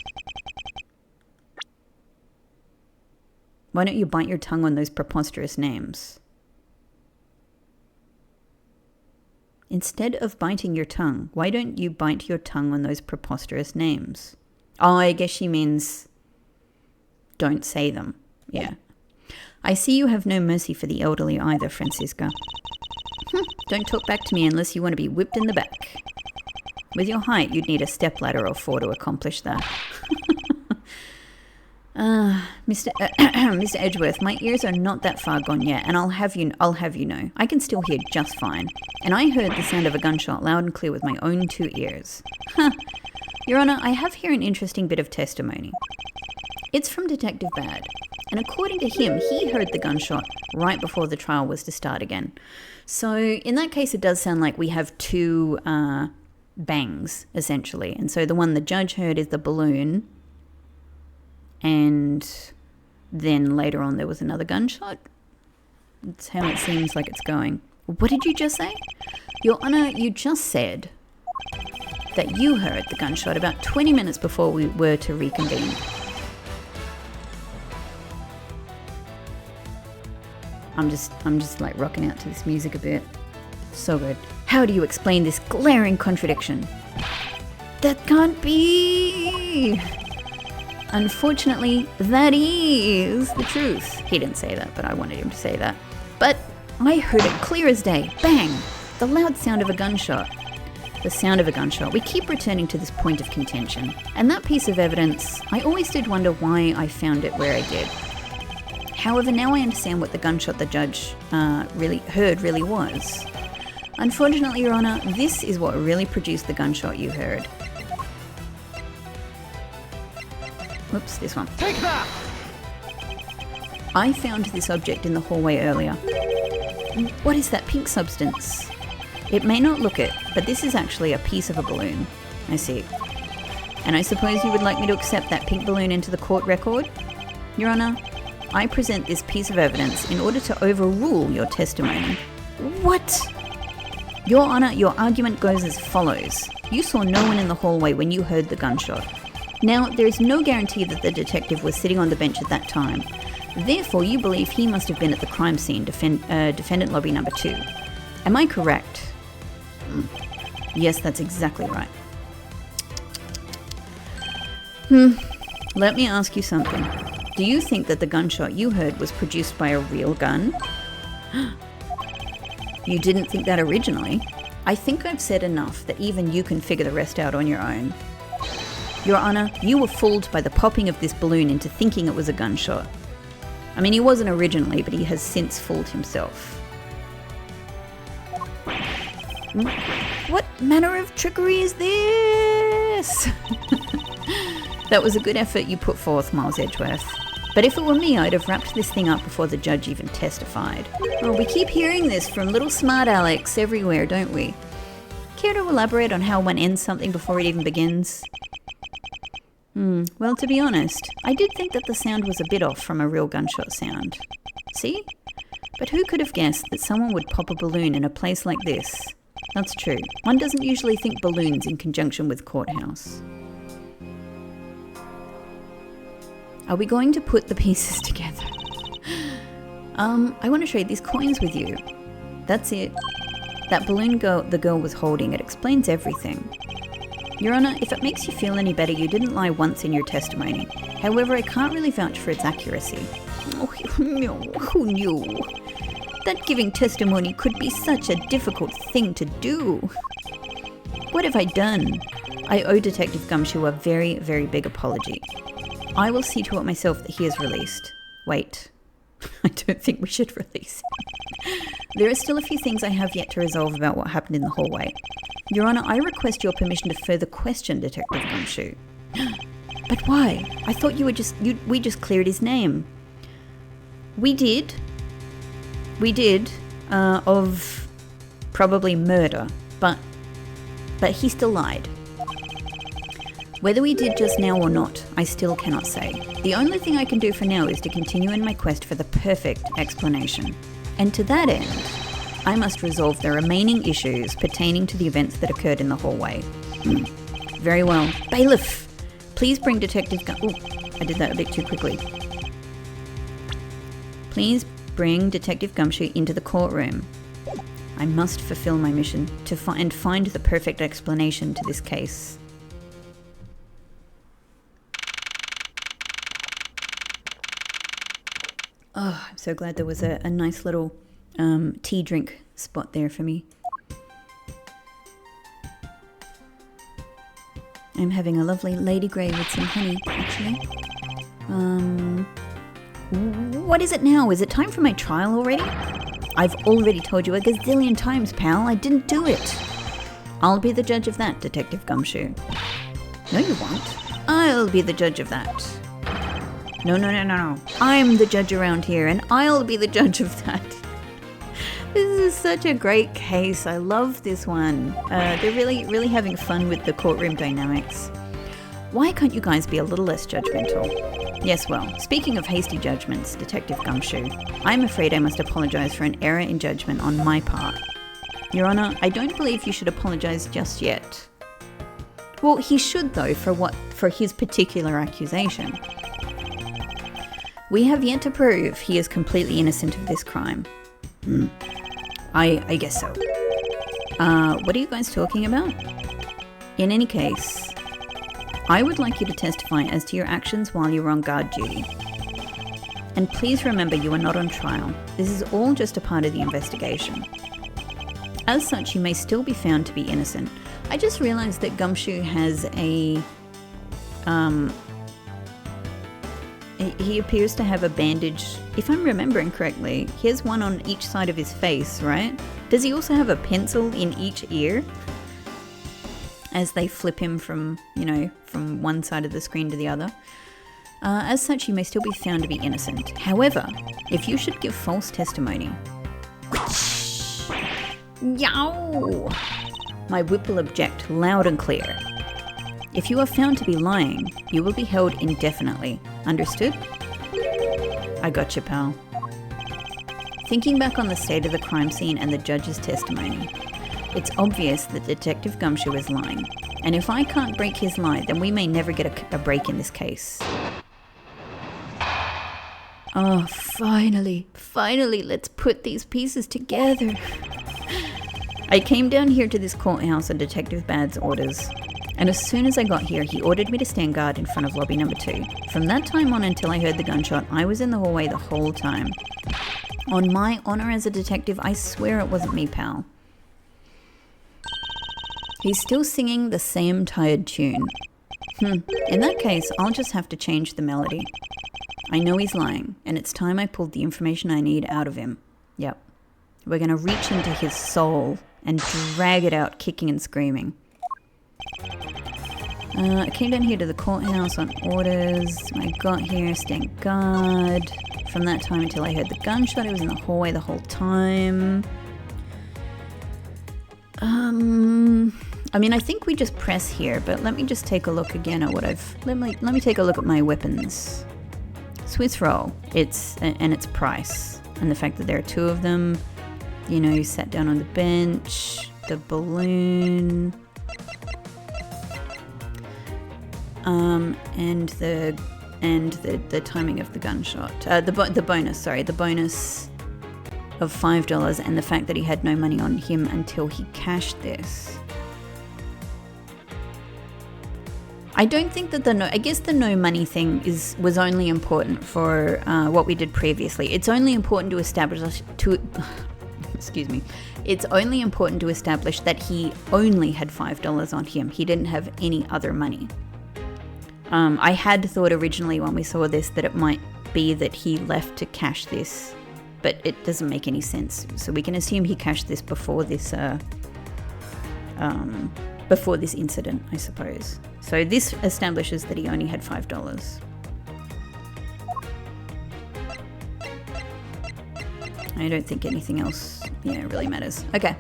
S1: Why don't you bite your tongue on those preposterous names? Instead of biting your tongue, why don't you bite your tongue on those preposterous names? Oh, I guess she means don't say them. Yeah. I see you have no mercy for the elderly either, Francisca. Don't talk back to me unless you want to be whipped in the back. With your height, you'd need a stepladder or 4 to accomplish that. Mr. Edgeworth, my ears are not that far gone yet, and I'll have you know, I can still hear just fine. And I heard the sound of a gunshot loud and clear with my own 2 ears. Your Honor, I have here an interesting bit of testimony. It's from Detective Bad, and according to him, he heard the gunshot right before the trial was to start again. So in that case, it does sound like we have 2 bangs, essentially. And so the one the judge heard is the balloon, and then later on there was another gunshot. That's how it seems like it's going. What did you just say? Your Honor, you just said that you heard the gunshot about 20 minutes before we were to reconvene. I'm just like rocking out to this music a bit. So good. How do you explain this glaring contradiction? That can't be. Unfortunately, that is the truth. He didn't say that, but I wanted him to say that. But I heard it clear as day. Bang! The loud sound of a gunshot. The sound of a gunshot. We keep returning to this point of contention. And that piece of evidence, I always did wonder why I found it where I did. However, now I understand what the gunshot the judge really was. Unfortunately, Your Honor, this is what really produced the gunshot you heard. Whoops, this one.
S2: Take that!
S1: I found this object in the hallway earlier. What is that pink substance? It may not look it, but this is actually a piece of a balloon. I see. And I suppose you would like me to accept that pink balloon into the court record? Your Honour, I present this piece of evidence in order to overrule your testimony. What? Your Honour, your argument goes as follows. You saw no one in the hallway when you heard the gunshot. Now, there is no guarantee that the detective was sitting on the bench at that time. Therefore, you believe he must have been at the crime scene, defendant lobby number 2. Am I correct? Yes, that's exactly right. Let me ask you something. Do you think that the gunshot you heard was produced by a real gun? You didn't think that originally. I think I've said enough that even you can figure the rest out on your own. Your Honour, you were fooled by the popping of this balloon into thinking it was a gunshot. I mean, he wasn't originally, but he has since fooled himself. What manner of trickery is this? That was a good effort you put forth, Miles Edgeworth. But if it were me, I'd have wrapped this thing up before the judge even testified. Oh, we keep hearing this from little smart Alex everywhere, don't we? Care to elaborate on how one ends something before it even begins? Well, to be honest, I did think that the sound was a bit off from a real gunshot sound. See? But who could have guessed that someone would pop a balloon in a place like this? That's true. One doesn't usually think balloons in conjunction with courthouse. Are we going to put the pieces together? I want to trade these coins with you. That's it. That balloon the girl was holding, it explains everything. Your Honour, if it makes you feel any better, you didn't lie once in your testimony. However, I can't really vouch for its accuracy. Oh, no, who knew? That giving testimony could be such a difficult thing to do. What have I done? I owe Detective Gumshoe a very, very big apology. I will see to it myself that he is released. Wait, I don't think we should release him. There are still a few things I have yet to resolve about what happened in the hallway. Your Honour, I request your permission to further question Detective Gumshoe. But why? I thought we just cleared his name. We did, of probably murder, but he still lied. Whether we did just now or not, I still cannot say. The only thing I can do for now is to continue in my quest for the perfect explanation. And to that end, I must resolve the remaining issues pertaining to the events that occurred in the hallway. Very well. Bailiff, please bring Detective I did that a bit too quickly. Please bring Detective Gumshoe into the courtroom. I must fulfill my mission to find the perfect explanation to this case. Oh, I'm so glad there was a nice little tea drink spot there for me. I'm having a lovely Lady Grey with some honey, actually. What is it now? Is it time for my trial already? I've already told you a gazillion times, pal. I didn't do it. I'll be the judge of that, Detective Gumshoe. No, you won't. I'll be the judge of that. No. I'm the judge around here, and I'll be the judge of that. This is such a great case. I love this one. They're really having fun with the courtroom dynamics. Why can't you guys be a little less judgmental? Yes, well, speaking of hasty judgments, Detective Gumshoe, I'm afraid I must apologise for an error in judgment on my part. Your Honour, I don't believe you should apologise just yet. Well, he should though, for his particular accusation. We have yet to prove he is completely innocent of this crime. I guess so. What are you guys talking about? In any case, I would like you to testify as to your actions while you were on guard duty. And please remember you are not on trial. This is all just a part of the investigation. As such, you may still be found to be innocent. I just realised that Gumshoe has a... He appears to have a bandage, if I'm remembering correctly. He has one on each side of his face, right? Does he also have a pencil in each ear? As they flip him from, from one side of the screen to the other. As such, you may still be found to be innocent. However, if you should give false testimony... Yow! My whip will object loud and clear. If you are found to be lying, you will be held indefinitely. Understood? I gotcha, pal. Thinking back on the state of the crime scene and the judge's testimony, it's obvious that Detective Gumshoe is lying. And if I can't break his lie, then we may never get a break in this case. Oh, finally, let's put these pieces together. I came down here to this courthouse on Detective Bad's orders. And as soon as I got here, he ordered me to stand guard in front of lobby number 2. From that time on until I heard the gunshot, I was in the hallway the whole time. On my honor as a detective, I swear it wasn't me, pal. He's still singing the same tired tune. In that case, I'll just have to change the melody. I know he's lying, and it's time I pulled the information I need out of him. Yep. We're gonna reach into his soul and drag it out kicking and screaming. I came down here to the courthouse on orders. I got here, stand guard. From that time until I heard the gunshot, I was in the hallway the whole time. I mean, I think we just press here, but let me just take a look again at what I've... Let me take a look at my weapons. Swiss roll, and its price. And the fact that there are 2 of them. You know, you sat down on the bench. The balloon... and the timing of the gunshot. The bonus of $5, and the fact that he had no money on him until he cashed this. I don't think that I guess the no money thing was only important for what we did previously. It's only important to establish It's only important to establish that he only had $5 on him. He didn't have any other money. I had thought originally when we saw this that it might be that he left to cash this, but it doesn't make any sense. So we can assume he cashed this before this incident, I suppose. So this establishes that he only had $5. I don't think anything else, really matters. Okay,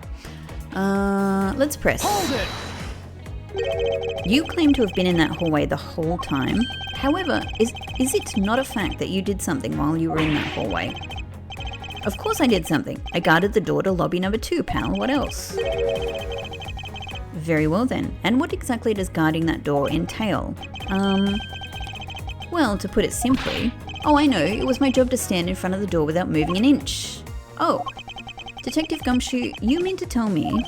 S1: let's press.
S2: Hold it!
S1: You claim to have been in that hallway the whole time. However, is it not a fact that you did something while you were in that hallway? Of course I did something. I guarded the door to lobby number 2, pal. What else? Very well then. And what exactly does guarding that door entail? Well, to put it simply... Oh, I know. It was my job to stand in front of the door without moving an inch. Oh. Detective Gumshoe, you mean to tell me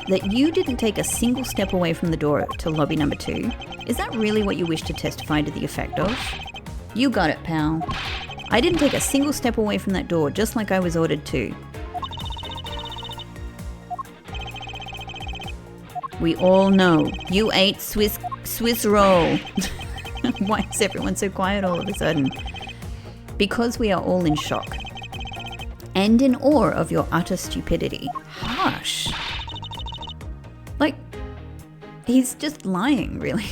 S1: that you didn't take a single step away from the door to lobby number 2? Is that really what you wish to testify to the effect of? You got it, pal. I didn't take a single step away from that door, just like I was ordered to. We all know you ate Swiss roll. Why is everyone so quiet all of a sudden? Because we are all in shock. And in awe of your utter stupidity. Harsh. Like, he's just lying, really.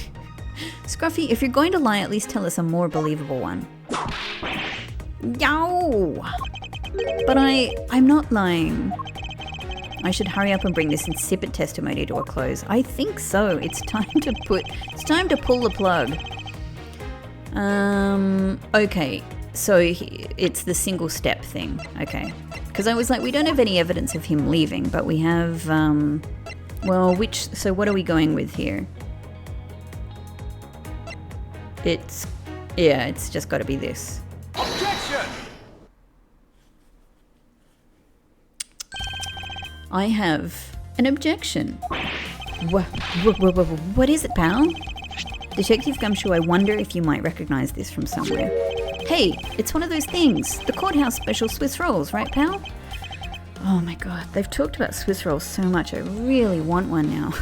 S1: Scruffy, if you're going to lie, at least tell us a more believable one. Yow! But I'm not lying. I should hurry up and bring this insipid testimony to a close. I think so. It's time to pull the plug. Okay. So it's the single step thing. Okay. Because I was like, we don't have any evidence of him leaving, but we have, so what are we going with here? It's just got to be this.
S2: Objection!
S1: I have an objection. What is it, pal? Detective Gumshoe, I wonder if you might recognize this from somewhere. Hey, it's one of those things. The courthouse special Swiss rolls, right, pal? Oh my god, they've talked about Swiss rolls so much. I really want one now.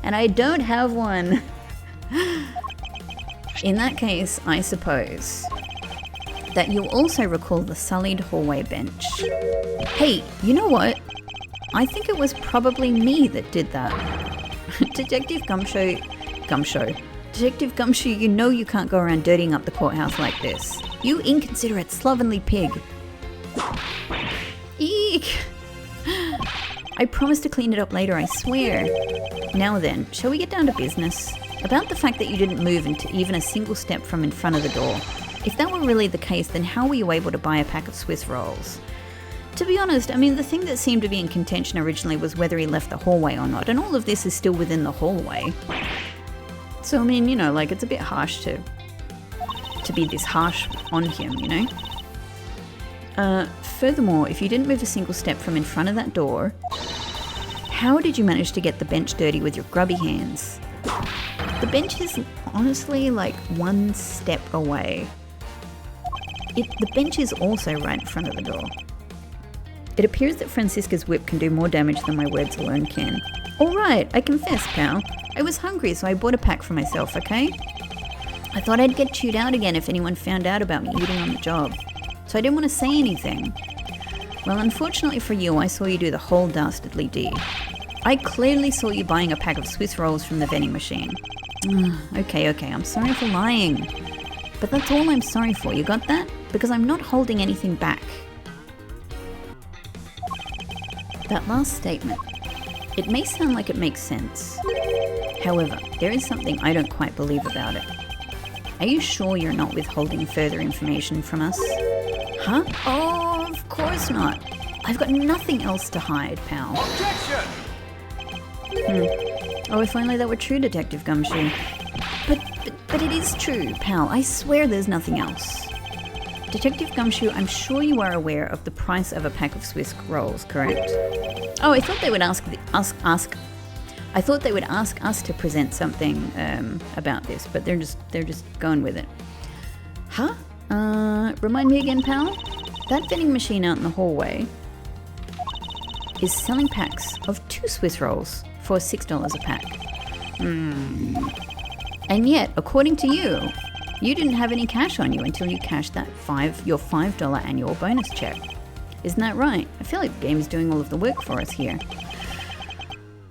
S1: And I don't have one. In that case, I suppose that you'll also recall the sullied hallway bench. Hey, you know what? I think it was probably me that did that. Detective Gumshoe. Detective Gumshoe, you know you can't go around dirtying up the courthouse like this. You inconsiderate, slovenly pig. Eek! I promise to clean it up later, I swear. Now then, shall we get down to business? About the fact that you didn't move into even a single step from in front of the door. If that were really the case, then how were you able to buy a pack of Swiss rolls? To be honest, I mean, the thing that seemed to be in contention originally was whether he left the hallway or not, and all of this is still within the hallway. So, I mean, you know, like, it's a bit harsh to be this harsh on him, you know? Furthermore, if you didn't move a single step from in front of that door, how did you manage to get the bench dirty with your grubby hands? The bench is honestly like one step away. The bench is also right in front of the door. It appears that Francisca's whip can do more damage than my words alone can. Alright, I confess, pal. I was hungry, so I bought a pack for myself, okay? I thought I'd get chewed out again if anyone found out about me eating on the job. So I didn't want to say anything. Well, unfortunately for you, I saw you do the whole dastardly deed. I clearly saw you buying a pack of Swiss rolls from the vending machine. Okay, I'm sorry for lying. But that's all I'm sorry for, you got that? Because I'm not holding anything back. That last statement. It may sound like it makes sense. However, there is something I don't quite believe about it. Are you sure you're not withholding further information from us? Huh? Oh, of course not. I've got nothing else to hide, pal.
S2: Objection!
S1: Oh, if only that were true, Detective Gumshoe. But it is true, pal. I swear there's nothing else. Detective Gumshoe, I'm sure you are aware of the price of a pack of Swiss rolls, correct? Oh, I thought they would ask us to present something about this, but they're just going with it. Huh? Remind me again, pal? That vending machine out in the hallway is selling packs of 2 Swiss rolls for $6 a pack. And yet, according to you, you didn't have any cash on you until you cashed that your $5 annual bonus check. Isn't that right? I feel like the game is doing all of the work for us here.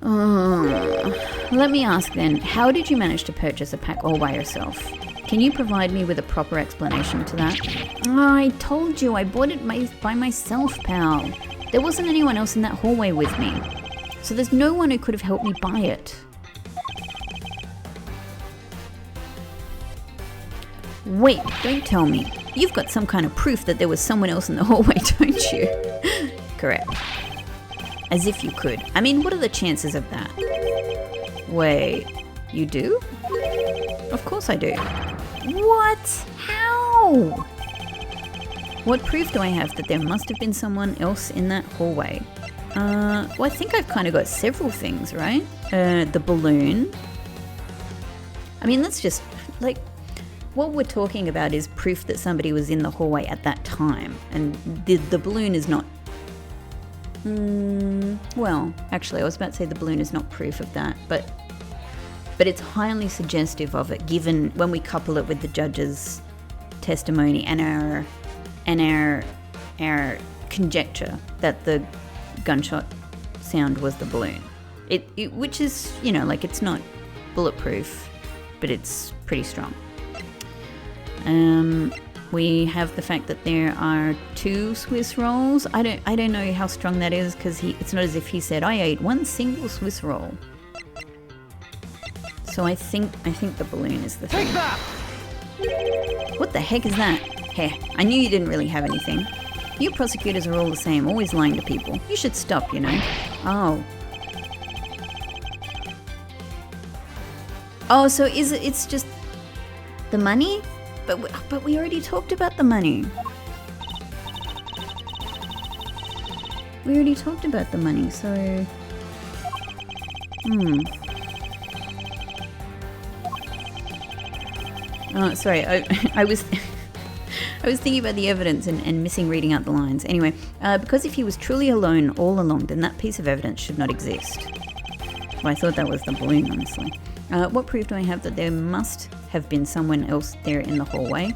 S1: Let me ask then, how did you manage to purchase a pack all by yourself? Can you provide me with a proper explanation to that? Oh, I told you, I bought it by myself, pal. There wasn't anyone else in that hallway with me. So there's no one who could have helped me buy it. Wait, don't tell me. You've got some kind of proof that there was someone else in the hallway, don't you? Correct. As if you could. I mean, what are the chances of that? Wait, you do? Of course I do. What? How? What proof do I have that there must have been someone else in that hallway? Well, I think I've kind of got several things, right? The balloon. I mean, that's just, like, what we're talking about is proof that somebody was in the hallway at that time. And the balloon is not... well, actually, I was about to say the balloon is not proof of that, but it's highly suggestive of it, given when we couple it with the judge's testimony and our conjecture that the gunshot sound was the balloon. It which is, you know, like, it's not bulletproof, but it's pretty strong. We have the fact that there are 2 Swiss rolls. I don't know how strong that is, because it's not as if he said, I ate 1 single Swiss roll. So I think the balloon is the thing.
S2: Take that!
S1: What the heck is that? Heh, I knew you didn't really have anything. You prosecutors are all the same, always lying to people. You should stop, you know. Oh, so it's just the money? But we already talked about the money. We already talked about the money, so... Oh, sorry, I was... I was thinking about the evidence and missing reading out the lines. Anyway, because if he was truly alone all along, then that piece of evidence should not exist. Well, I thought that was the balloon, honestly. What proof do I have that there must have been someone else there in the hallway?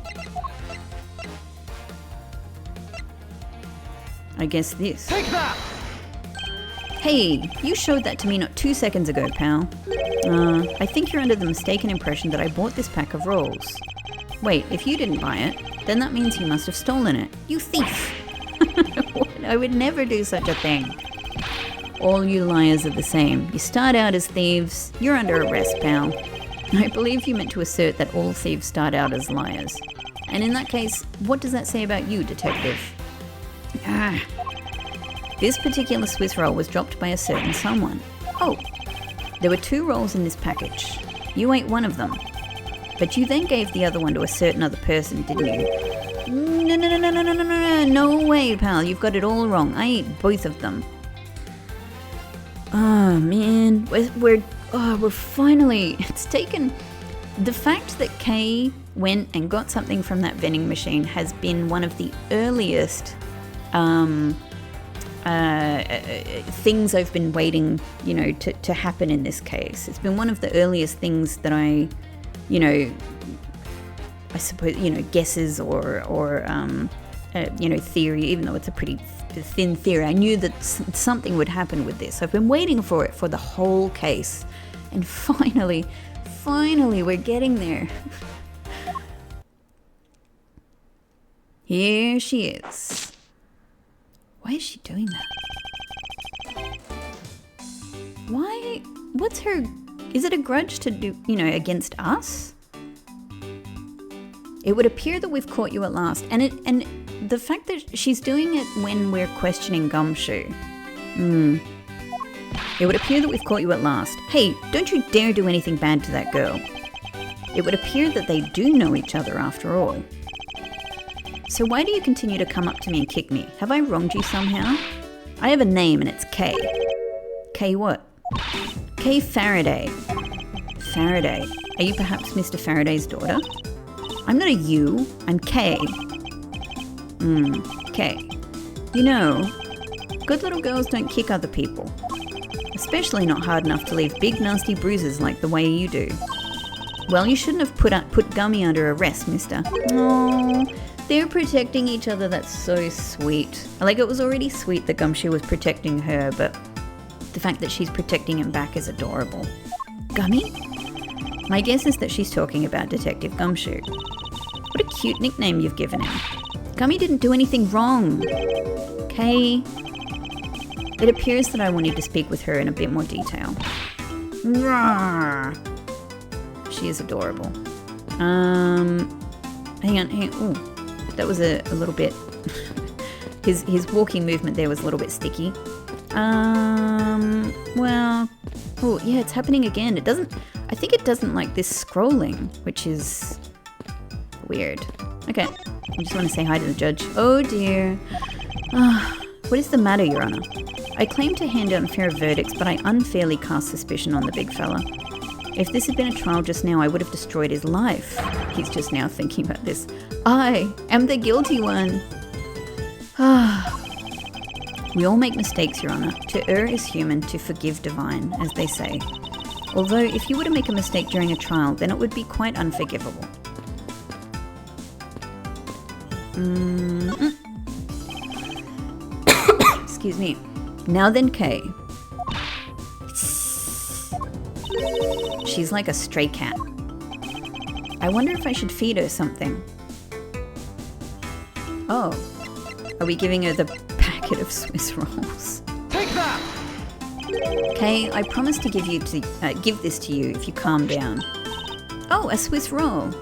S1: I guess this.
S2: Take that!
S1: Hey, you showed that to me not 2 seconds ago, pal. I think you're under the mistaken impression that I bought this pack of rolls. Wait, if you didn't buy it, then that means you must have stolen it. You thief! I would never do such a thing. All you liars are the same. You start out as thieves. You're under arrest, pal. I believe you meant to assert that all thieves start out as liars. And in that case, what does that say about you, detective? This particular Swiss roll was dropped by a certain someone. Oh, there were 2 rolls in this package. You ate one of them. But you then gave the other one to a certain other person, didn't you? No way, pal. You've got it all wrong. I ate both of them. Oh, man. We're finally... It's taken... The fact that Kay went and got something from that vending machine has been one of the earliest things I've been waiting, to happen in this case. It's been one of the earliest things that I suppose, guesses or theory, even though it's a pretty thin theory. I knew that something would happen with this. I've been waiting for it for the whole case. And finally, we're getting there. Here she is. Why is she doing that? Why? What's her... Is it a grudge to do, against us? It would appear that we've caught you at last. And the fact that she's doing it when we're questioning Gumshoe. It would appear that we've caught you at last. Hey, don't you dare do anything bad to that girl. It would appear that they do know each other after all. So why do you continue to come up to me and kick me? Have I wronged you somehow? I have a name and it's Kay. Kay what? Kay Faraday. Faraday. Are you perhaps Mr. Faraday's daughter? I'm not a you. I'm Kay. Kay. Good little girls don't kick other people. Especially not hard enough to leave big nasty bruises like the way you do. Well, you shouldn't have put Gummy under arrest, mister. Oh, they're protecting each other. That's so sweet. It was already sweet that Gumshoe was protecting her, but the fact that she's protecting him back is adorable. Gummy? My guess is that she's talking about Detective Gumshoe. What a cute nickname you've given him. Gummy didn't do anything wrong. Kay, it appears that I will need to speak with her in a bit more detail. Rawr. She is adorable. Hang on. Ooh, that was a little bit... his walking movement there was a little bit sticky. Well... Oh, yeah, it's happening again. I think it doesn't like this scrolling, which is weird. Okay, I just want to say hi to the judge. Oh dear. What is the matter, Your Honor? I claim to hand down fair verdicts, but I unfairly cast suspicion on the big fella. If this had been a trial just now, I would have destroyed his life. He's just now thinking about this. I am the guilty one. We all make mistakes, Your Honor. To err is human, to forgive divine, as they say. Although, if you were to make a mistake during a trial, then it would be quite unforgivable. Excuse me. Now then, Kay. She's like a stray cat. I wonder if I should feed her something. Oh. Are we giving her the packet of Swiss rolls?
S2: Take that!
S1: Kay, I promise to give this to you if you calm down. Oh, a Swiss roll.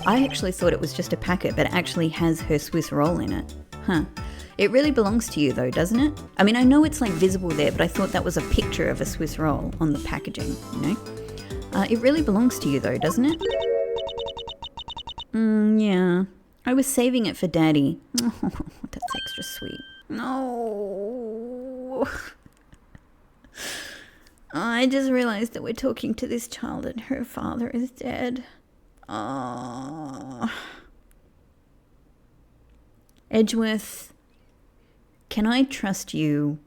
S1: I actually thought it was just a packet, but it actually has her Swiss roll in it. Huh. It really belongs to you though, doesn't it? I mean, I know it's visible there, but I thought that was a picture of a Swiss roll on the packaging, It really belongs to you though, doesn't it? Yeah. I was saving it for Daddy. Oh, that's extra sweet. No. I just realized that we're talking to this child and her father is dead. Oh. Edgeworth, can I trust you?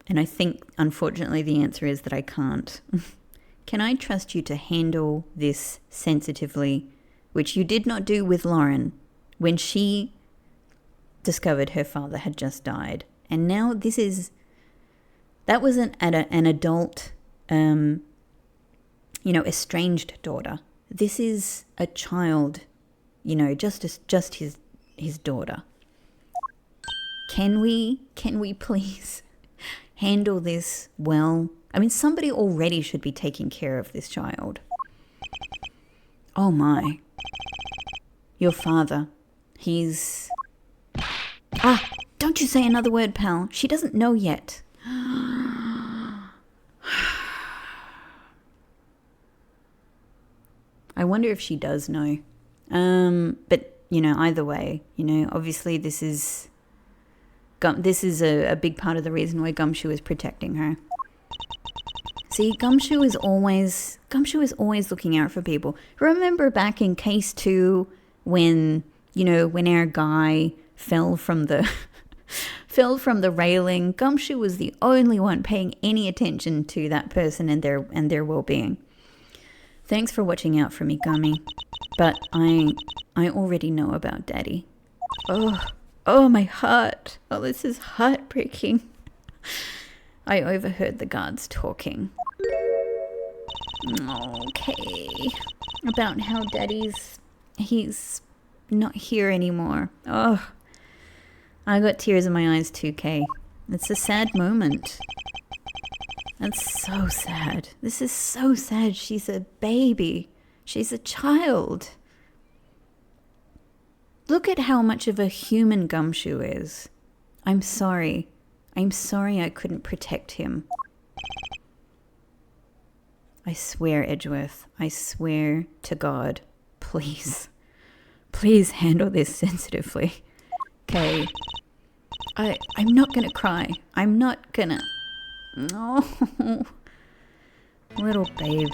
S1: And I think, unfortunately, the answer is that I can't. Can I trust you to handle this sensitively, which you did not do with Lauren, when she discovered her father had just died. And now that was an adult, estranged daughter. This is a child, just his daughter. Can we please handle this well? I mean, somebody already should be taking care of this child. Oh my. Your father, he's... don't you say another word, pal. She doesn't know yet. I wonder if she does know. But, either way, obviously this is a big part of the reason why Gumshoe is protecting her. See, Gumshoe is always looking out for people. Remember back in case 2 when our guy fell from the railing, Gumshoe was the only one paying any attention to that person and their well-being. Thanks for watching out for me, Gummy. But I already know about Daddy. Oh, my heart. Oh, this is heartbreaking. I overheard the guards talking. Okay. About how he's not here anymore. Oh, I got tears in my eyes too, Kay. It's a sad moment. That's so sad. This is so sad. She's a baby. She's a child. Look at how much of a human Gumshoe is. I'm sorry. I couldn't protect him. I swear, Edgeworth. I swear to God. Please handle this sensitively. Okay. I'm not gonna cry. I'm not gonna... No. Little babe.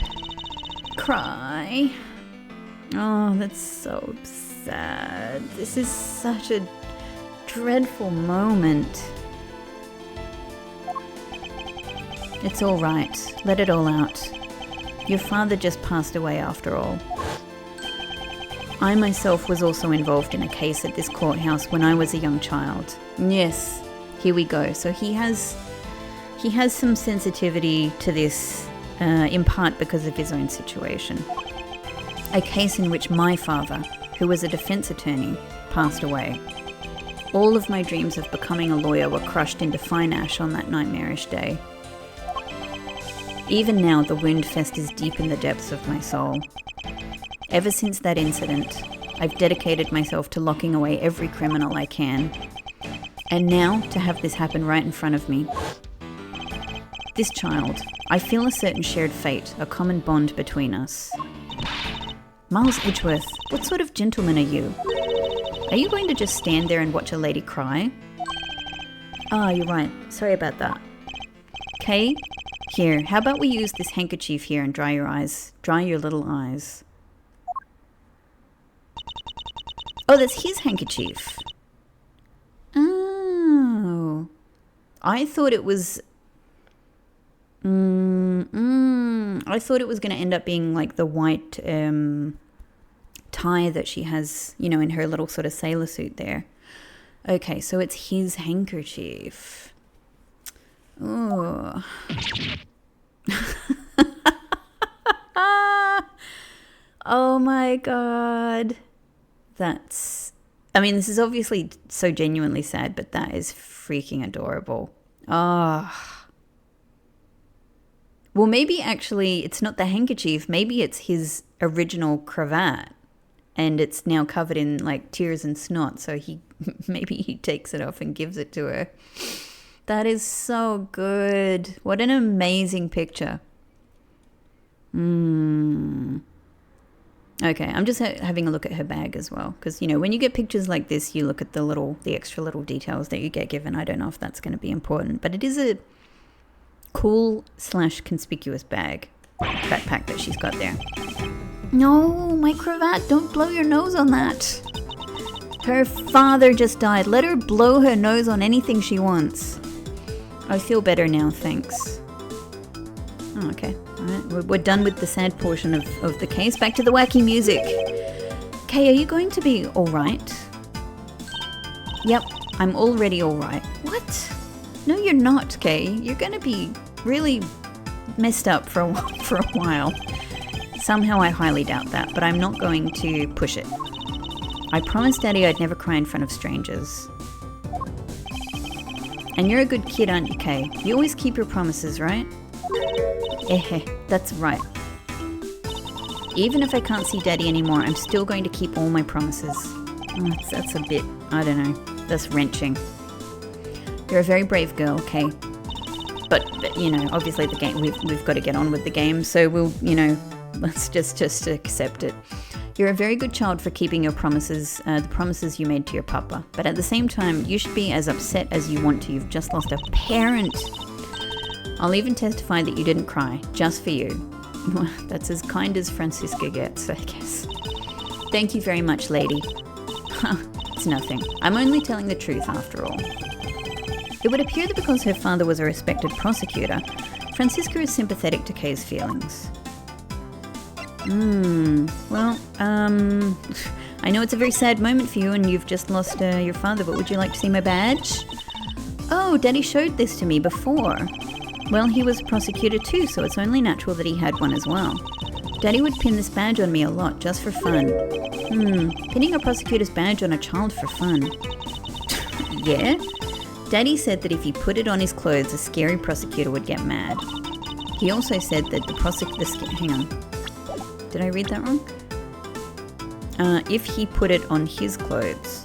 S1: Cry. Oh, that's so sad. This is such a dreadful moment. It's all right. Let it all out. Your father just passed away after all. I myself was also involved in a case at this courthouse when I was a young child. Yes, here we go. So he has some sensitivity to this, in part because of his own situation. A case in which my father, who was a defense attorney, passed away. All of my dreams of becoming a lawyer were crushed into fine ash on that nightmarish day. Even now, the wound festers deep in the depths of my soul. Ever since that incident, I've dedicated myself to locking away every criminal I can. And now, to have this happen right in front of me. This child, I feel a certain shared fate, a common bond between us. Miles Edgeworth, what sort of gentleman are you? Are you going to just stand there and watch a lady cry? You're right. Sorry about that. Okay, here, how about we use this handkerchief here and dry your eyes. Dry your little eyes. Oh, that's his handkerchief. Oh. I thought it was... I thought it was going to end up being like the white tie that she has, in her little sort of sailor suit there. Okay, so it's his handkerchief. Oh. Oh my God. This is obviously so genuinely sad, but that is freaking adorable. Well, maybe actually it's not the handkerchief. Maybe it's his original cravat and it's now covered in like tears and snot. So maybe he takes it off and gives it to her. That is so good. What an amazing picture. Okay, I'm just having a look at her bag as well. Because, when you get pictures like this, you look at the extra little details that you get given. I don't know if that's going to be important. But it is a cool/conspicuous backpack that she's got there. No, my cravat, don't blow your nose on that. Her father just died. Let her blow her nose on anything she wants. I feel better now, thanks. Oh, okay. All right. We're done with the sad portion of the case. Back to the wacky music. Kay, are you going to be all right? Yep. I'm already alright. What? No, you're not, Kay. You're gonna be really messed up for a while. Somehow I highly doubt that, but I'm not going to push it. I promised Daddy I'd never cry in front of strangers. And you're a good kid, aren't you, Kay? You always keep your promises, right? That's right. Even if I can't see Daddy anymore, I'm still going to keep all my promises. Oh, that's a bit, I don't know, that's wrenching. You're a very brave girl, Kay. But you know, obviously the game, we've got to get on with the game, so we'll, you know, let's just accept it. You're a very good child for keeping your promises, the promises you made to your papa. But at the same time, you should be as upset as you want to. You've just lost a parent. I'll even testify that you didn't cry, just for you. That's as kind as Francisca gets, I guess. Thank you very much, lady. It's nothing. I'm only telling the truth after all. It would appear that because her father was a respected prosecutor, Francisca is sympathetic to Kay's feelings. Well, I know it's a very sad moment for you and you've just lost your father, but would you like to see my badge? Oh, Daddy showed this to me before. Well, he was a prosecutor too, so it's only natural that he had one as well. Daddy would pin this badge on me a lot, just for fun. Pinning a prosecutor's badge on a child for fun. Yeah? Daddy said that if he put it on his clothes, a scary prosecutor would get mad. He also said that hang on. Did I read that wrong? If he put it on his clothes.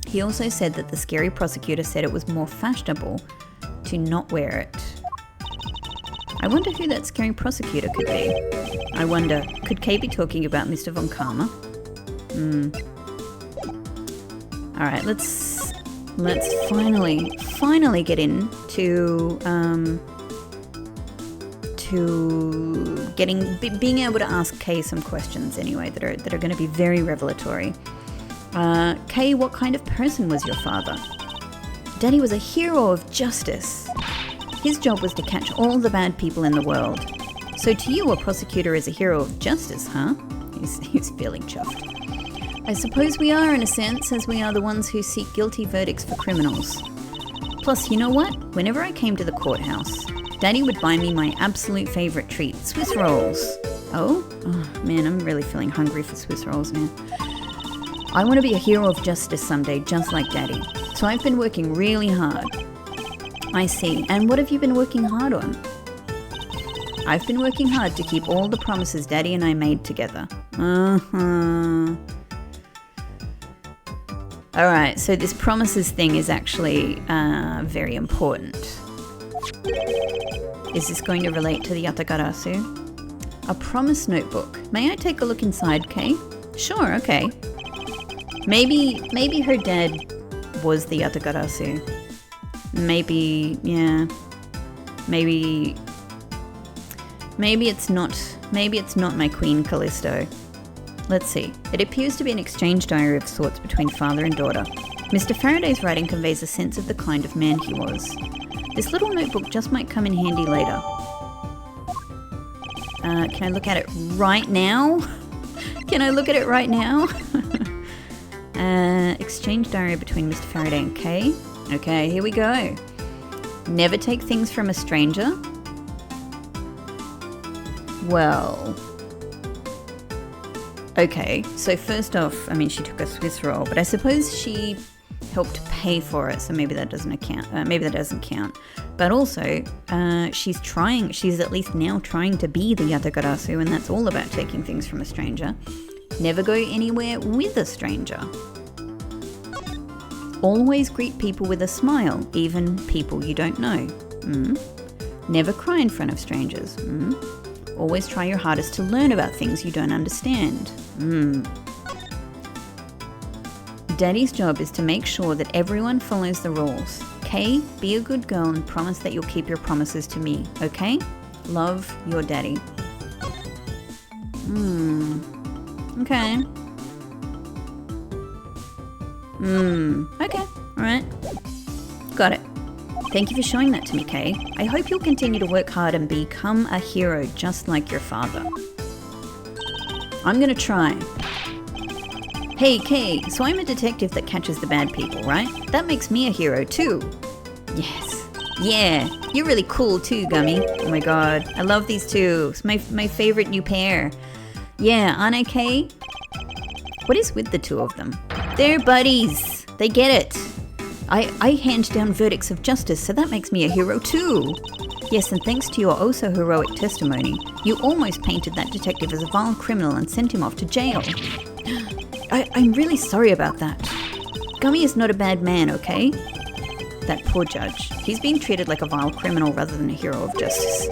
S1: He also said that the scary prosecutor said it was more fashionable to not wear it. I wonder who that scary prosecutor could be. I wonder, could Kay be talking about Mr. Von Karma? Alright, let's finally get into being able to ask Kay some questions anyway that are going to be very revelatory. Kay, what kind of person was your father? Daddy was a hero of justice. His job was to catch all the bad people in the world. So to you, a prosecutor is a hero of justice, huh? He's feeling chuffed. I suppose we are in a sense, as we are the ones who seek guilty verdicts for criminals. Plus, you know what? Whenever I came to the courthouse, Daddy would buy me my absolute favourite treat, Swiss rolls. Oh man, I'm really feeling hungry for Swiss rolls now. I want to be a hero of justice someday, just like Daddy. So I've been working really hard. I see. And what have you been working hard on? I've been working hard to keep all the promises Daddy and I made together. Alright, so this promises thing is actually very important. Is this going to relate to the Yatagarasu? A promise notebook. May I take a look inside, Kay? Sure, okay. Maybe her dad was the Yatagarasu. Maybe, yeah. Maybe it's not my Queen Callisto. Let's see. It appears to be an exchange diary of sorts between father and daughter. Mr. Faraday's writing conveys a sense of the kind of man he was. This little notebook just might come in handy later. Can I look at it right now? Can I look at it right now? Exchange diary between Mr. Faraday and Kay. Okay, here we go. Never take things from a stranger. Well... Okay, so first off, I mean, she took a Swiss roll, but I suppose she helped pay for it, so maybe that doesn't count. But also, she's at least now trying to be the Yatagarasu, and that's all about taking things from a stranger. Never go anywhere with a stranger. Always greet people with a smile, even people you don't know. Never cry in front of strangers. Always try your hardest to learn about things you don't understand. Daddy's job is to make sure that everyone follows the rules. Kay, be a good girl and promise that you'll keep your promises to me, okay? Love, your Daddy. Okay. Okay, alright. Got it. Thank you for showing that to me, Kay. I hope you'll continue to work hard and become a hero just like your father. I'm gonna try. Hey, Kay, so I'm a detective that catches the bad people, right? That makes me a hero too. Yes. Yeah, you're really cool too, Gummy. Oh my god, I love these two. It's my favorite new pair. Yeah, aren't I, Kay? What is with the two of them? They're buddies. They get it. I hand down verdicts of justice, so that makes me a hero too. Yes, and thanks to your oh so heroic testimony, you almost painted that detective as a vile criminal and sent him off to jail. I'm really sorry about that. Gummy is not a bad man, okay? That poor judge. He's being treated like a vile criminal rather than a hero of justice.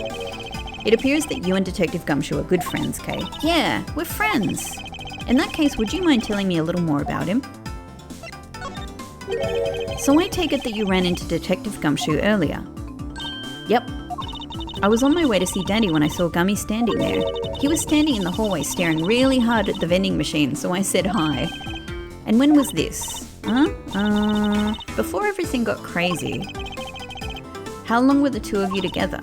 S1: It appears that you and Detective Gumshoe are good friends, Kay. Yeah, we're friends. In that case, would you mind telling me a little more about him? So I take it that you ran into Detective Gumshoe earlier. Yep. I was on my way to see Daddy when I saw Gummy standing there. He was standing in the hallway staring really hard at the vending machine, so I said hi. And when was this? Before everything got crazy. How long were the two of you together?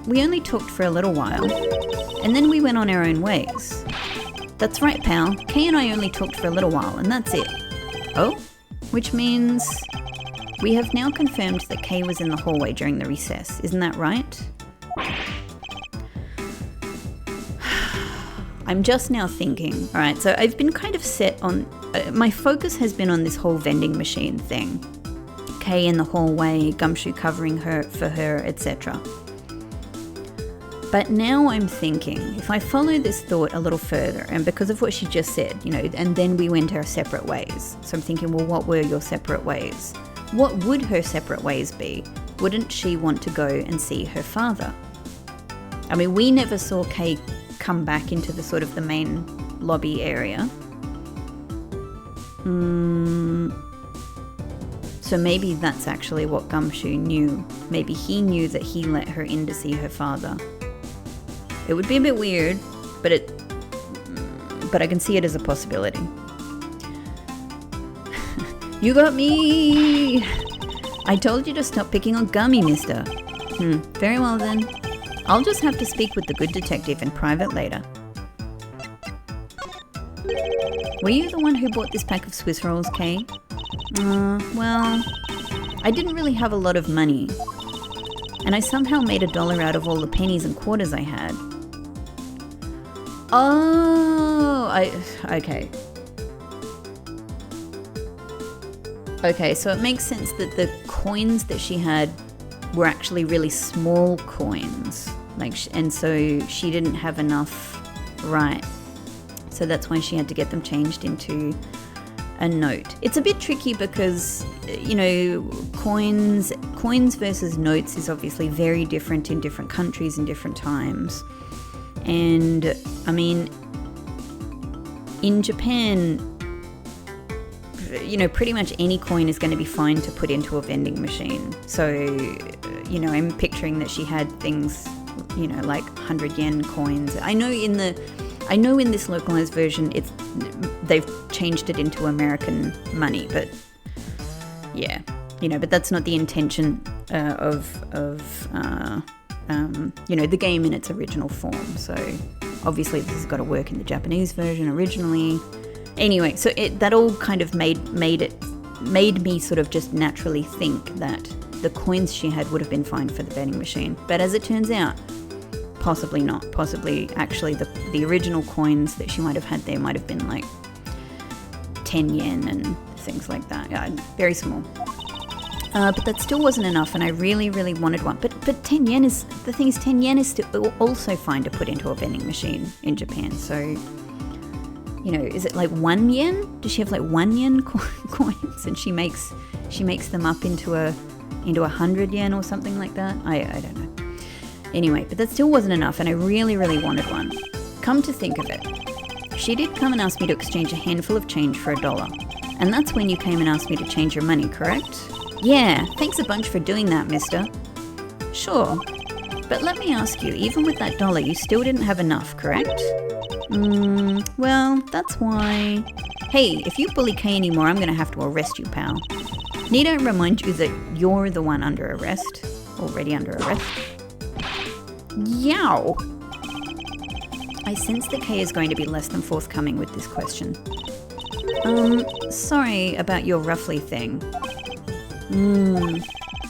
S1: We only talked for a little while. And then we went on our own ways. That's right, pal. Kay and I only talked for a little while, and that's it. Oh? Which means... We have now confirmed that Kay was in the hallway during the recess, isn't that right? I'm just now thinking, alright, so I've been kind of set on, my focus has been on this whole vending machine thing. Kay in the hallway, Gumshoe covering her for her, etc. But now I'm thinking, if I follow this thought a little further, and because of what she just said, you know, and then we went our separate ways. So I'm thinking, well, what were your separate ways? What would her separate ways be? Wouldn't she want to go and see her father? I mean, we never saw Kay come back into the sort of the main lobby area. So maybe that's actually what Gumshoe knew. Maybe he knew that he let her in to see her father. It would be a bit weird, but I can see it as a possibility. You got me! I told you to stop picking on Gummy, mister. Very well then. I'll just have to speak with the good detective in private later. Were you the one who bought this pack of Swiss rolls, Kay? Well, I didn't really have a lot of money. And I somehow made $1 out of all the pennies and quarters I had. Okay. Okay, so it makes sense that the coins that she had were actually really small coins. And so she didn't have enough, right. So that's why she had to get them changed into a note. It's a bit tricky because, you know, coins versus notes is obviously very different in different countries and different times. And, I mean, in Japan, you know, pretty much any coin is going to be fine to put into a vending machine. So, you know, I'm picturing that she had things, you know, like 100 yen coins. I know in this localized version, they've changed it into American money, but yeah, you know, but that's not the intention of you know, the game in its original form. So obviously this has got to work in the Japanese version originally. Anyway, so that all kind of made me sort of just naturally think that the coins she had would have been fine for the vending machine. But as it turns out, possibly not. Possibly actually the original coins that she might have had there might have been like 10 yen and things like that. Yeah, very small. But that still wasn't enough, and I really, really wanted one. But 10 yen is, the thing is 10 yen is still also fine to put into a vending machine in Japan. So, you know, is it like 1 yen? Does she have like 1 yen coins, and she makes them up into 100 yen or something like that? I don't know. Anyway, but that still wasn't enough, and I really, really wanted one. Come to think of it, she did come and ask me to exchange a handful of change for $1. And that's when you came and asked me to change your money, correct? Yeah, thanks a bunch for doing that, mister. Sure. But let me ask you, even with that $1, you still didn't have enough, correct? Well, that's why... Hey, if you bully Kay anymore, I'm gonna have to arrest you, pal. Need I remind you that you're the one under arrest? Already under arrest? Yow! I sense that Kay is going to be less than forthcoming with this question. Sorry about your roughly thing.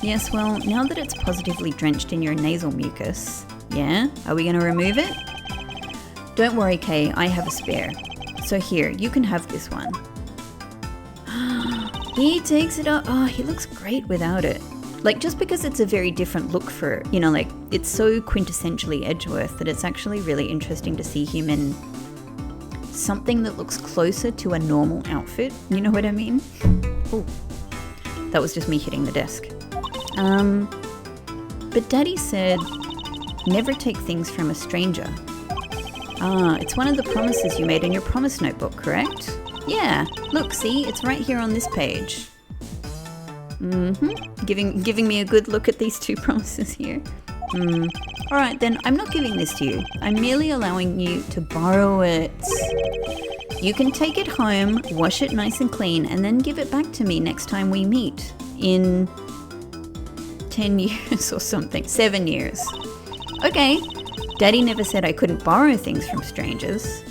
S1: Yes, well, now that it's positively drenched in your nasal mucus, yeah? Are we gonna remove it? Don't worry, Kay, I have a spare. So here, you can have this one. He takes it off. Oh, he looks great without it. Like, just because it's a very different look for, you know, like, it's so quintessentially Edgeworth that it's actually really interesting to see him in something that looks closer to a normal outfit. You know what I mean? Oh, that was just me hitting the desk. But Daddy said, never take things from a stranger. Ah, it's one of the promises you made in your promise notebook, correct? Yeah, look, see, it's right here on this page. Giving me a good look at these two promises here. Alright then, I'm not giving this to you. I'm merely allowing you to borrow it. You can take it home, wash it nice and clean, and then give it back to me next time we meet. In 10 years or something. 7 years. Okay, Daddy never said I couldn't borrow things from strangers.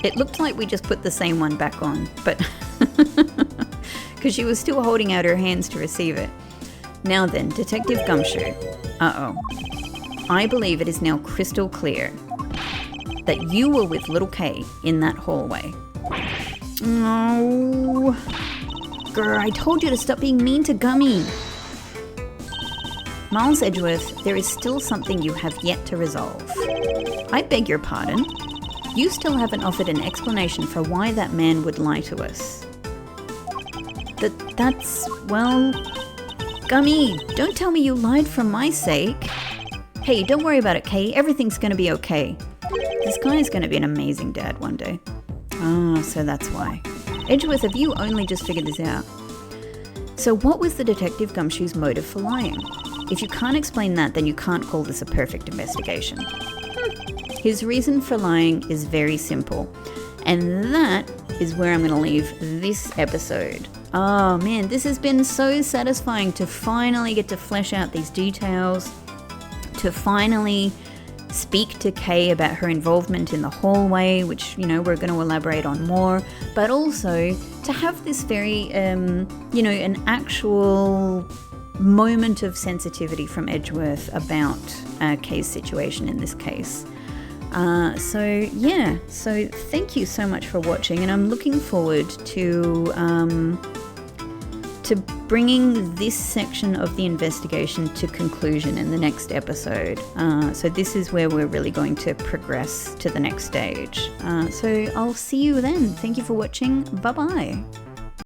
S1: It looked like we just put the same one back on, but because she was still holding out her hands to receive it. Now then, Detective Gumshoe. Uh-oh. I believe it is now crystal clear that you were with little Kay in that hallway. No. Grr, I told you to stop being mean to Gummy. Miles Edgeworth, there is still something you have yet to resolve. I beg your pardon. You still haven't offered an explanation for why that man would lie to us. That's, well... Gummy, don't tell me you lied for my sake. Hey, don't worry about it, Kay. Everything's gonna be okay. This guy is gonna be an amazing dad one day. Oh, so that's why. Edgeworth, have you only just figured this out? So what was the Detective Gumshoe's motive for lying? If you can't explain that, then you can't call this a perfect investigation. His reason for lying is very simple. And that is where I'm going to leave this episode. Oh man, this has been so satisfying to finally get to flesh out these details, to finally speak to Kay about her involvement in the hallway, which, you know, we're going to elaborate on more, but also to have this very, you know, an actual moment of sensitivity from Edgeworth about Kay's situation in this case. So thank you so much for watching, and I'm looking forward to bringing this section of the investigation to conclusion in the next episode. So this is where we're really going to progress to the next stage. So I'll see you then. Thank you for watching. Bye-bye.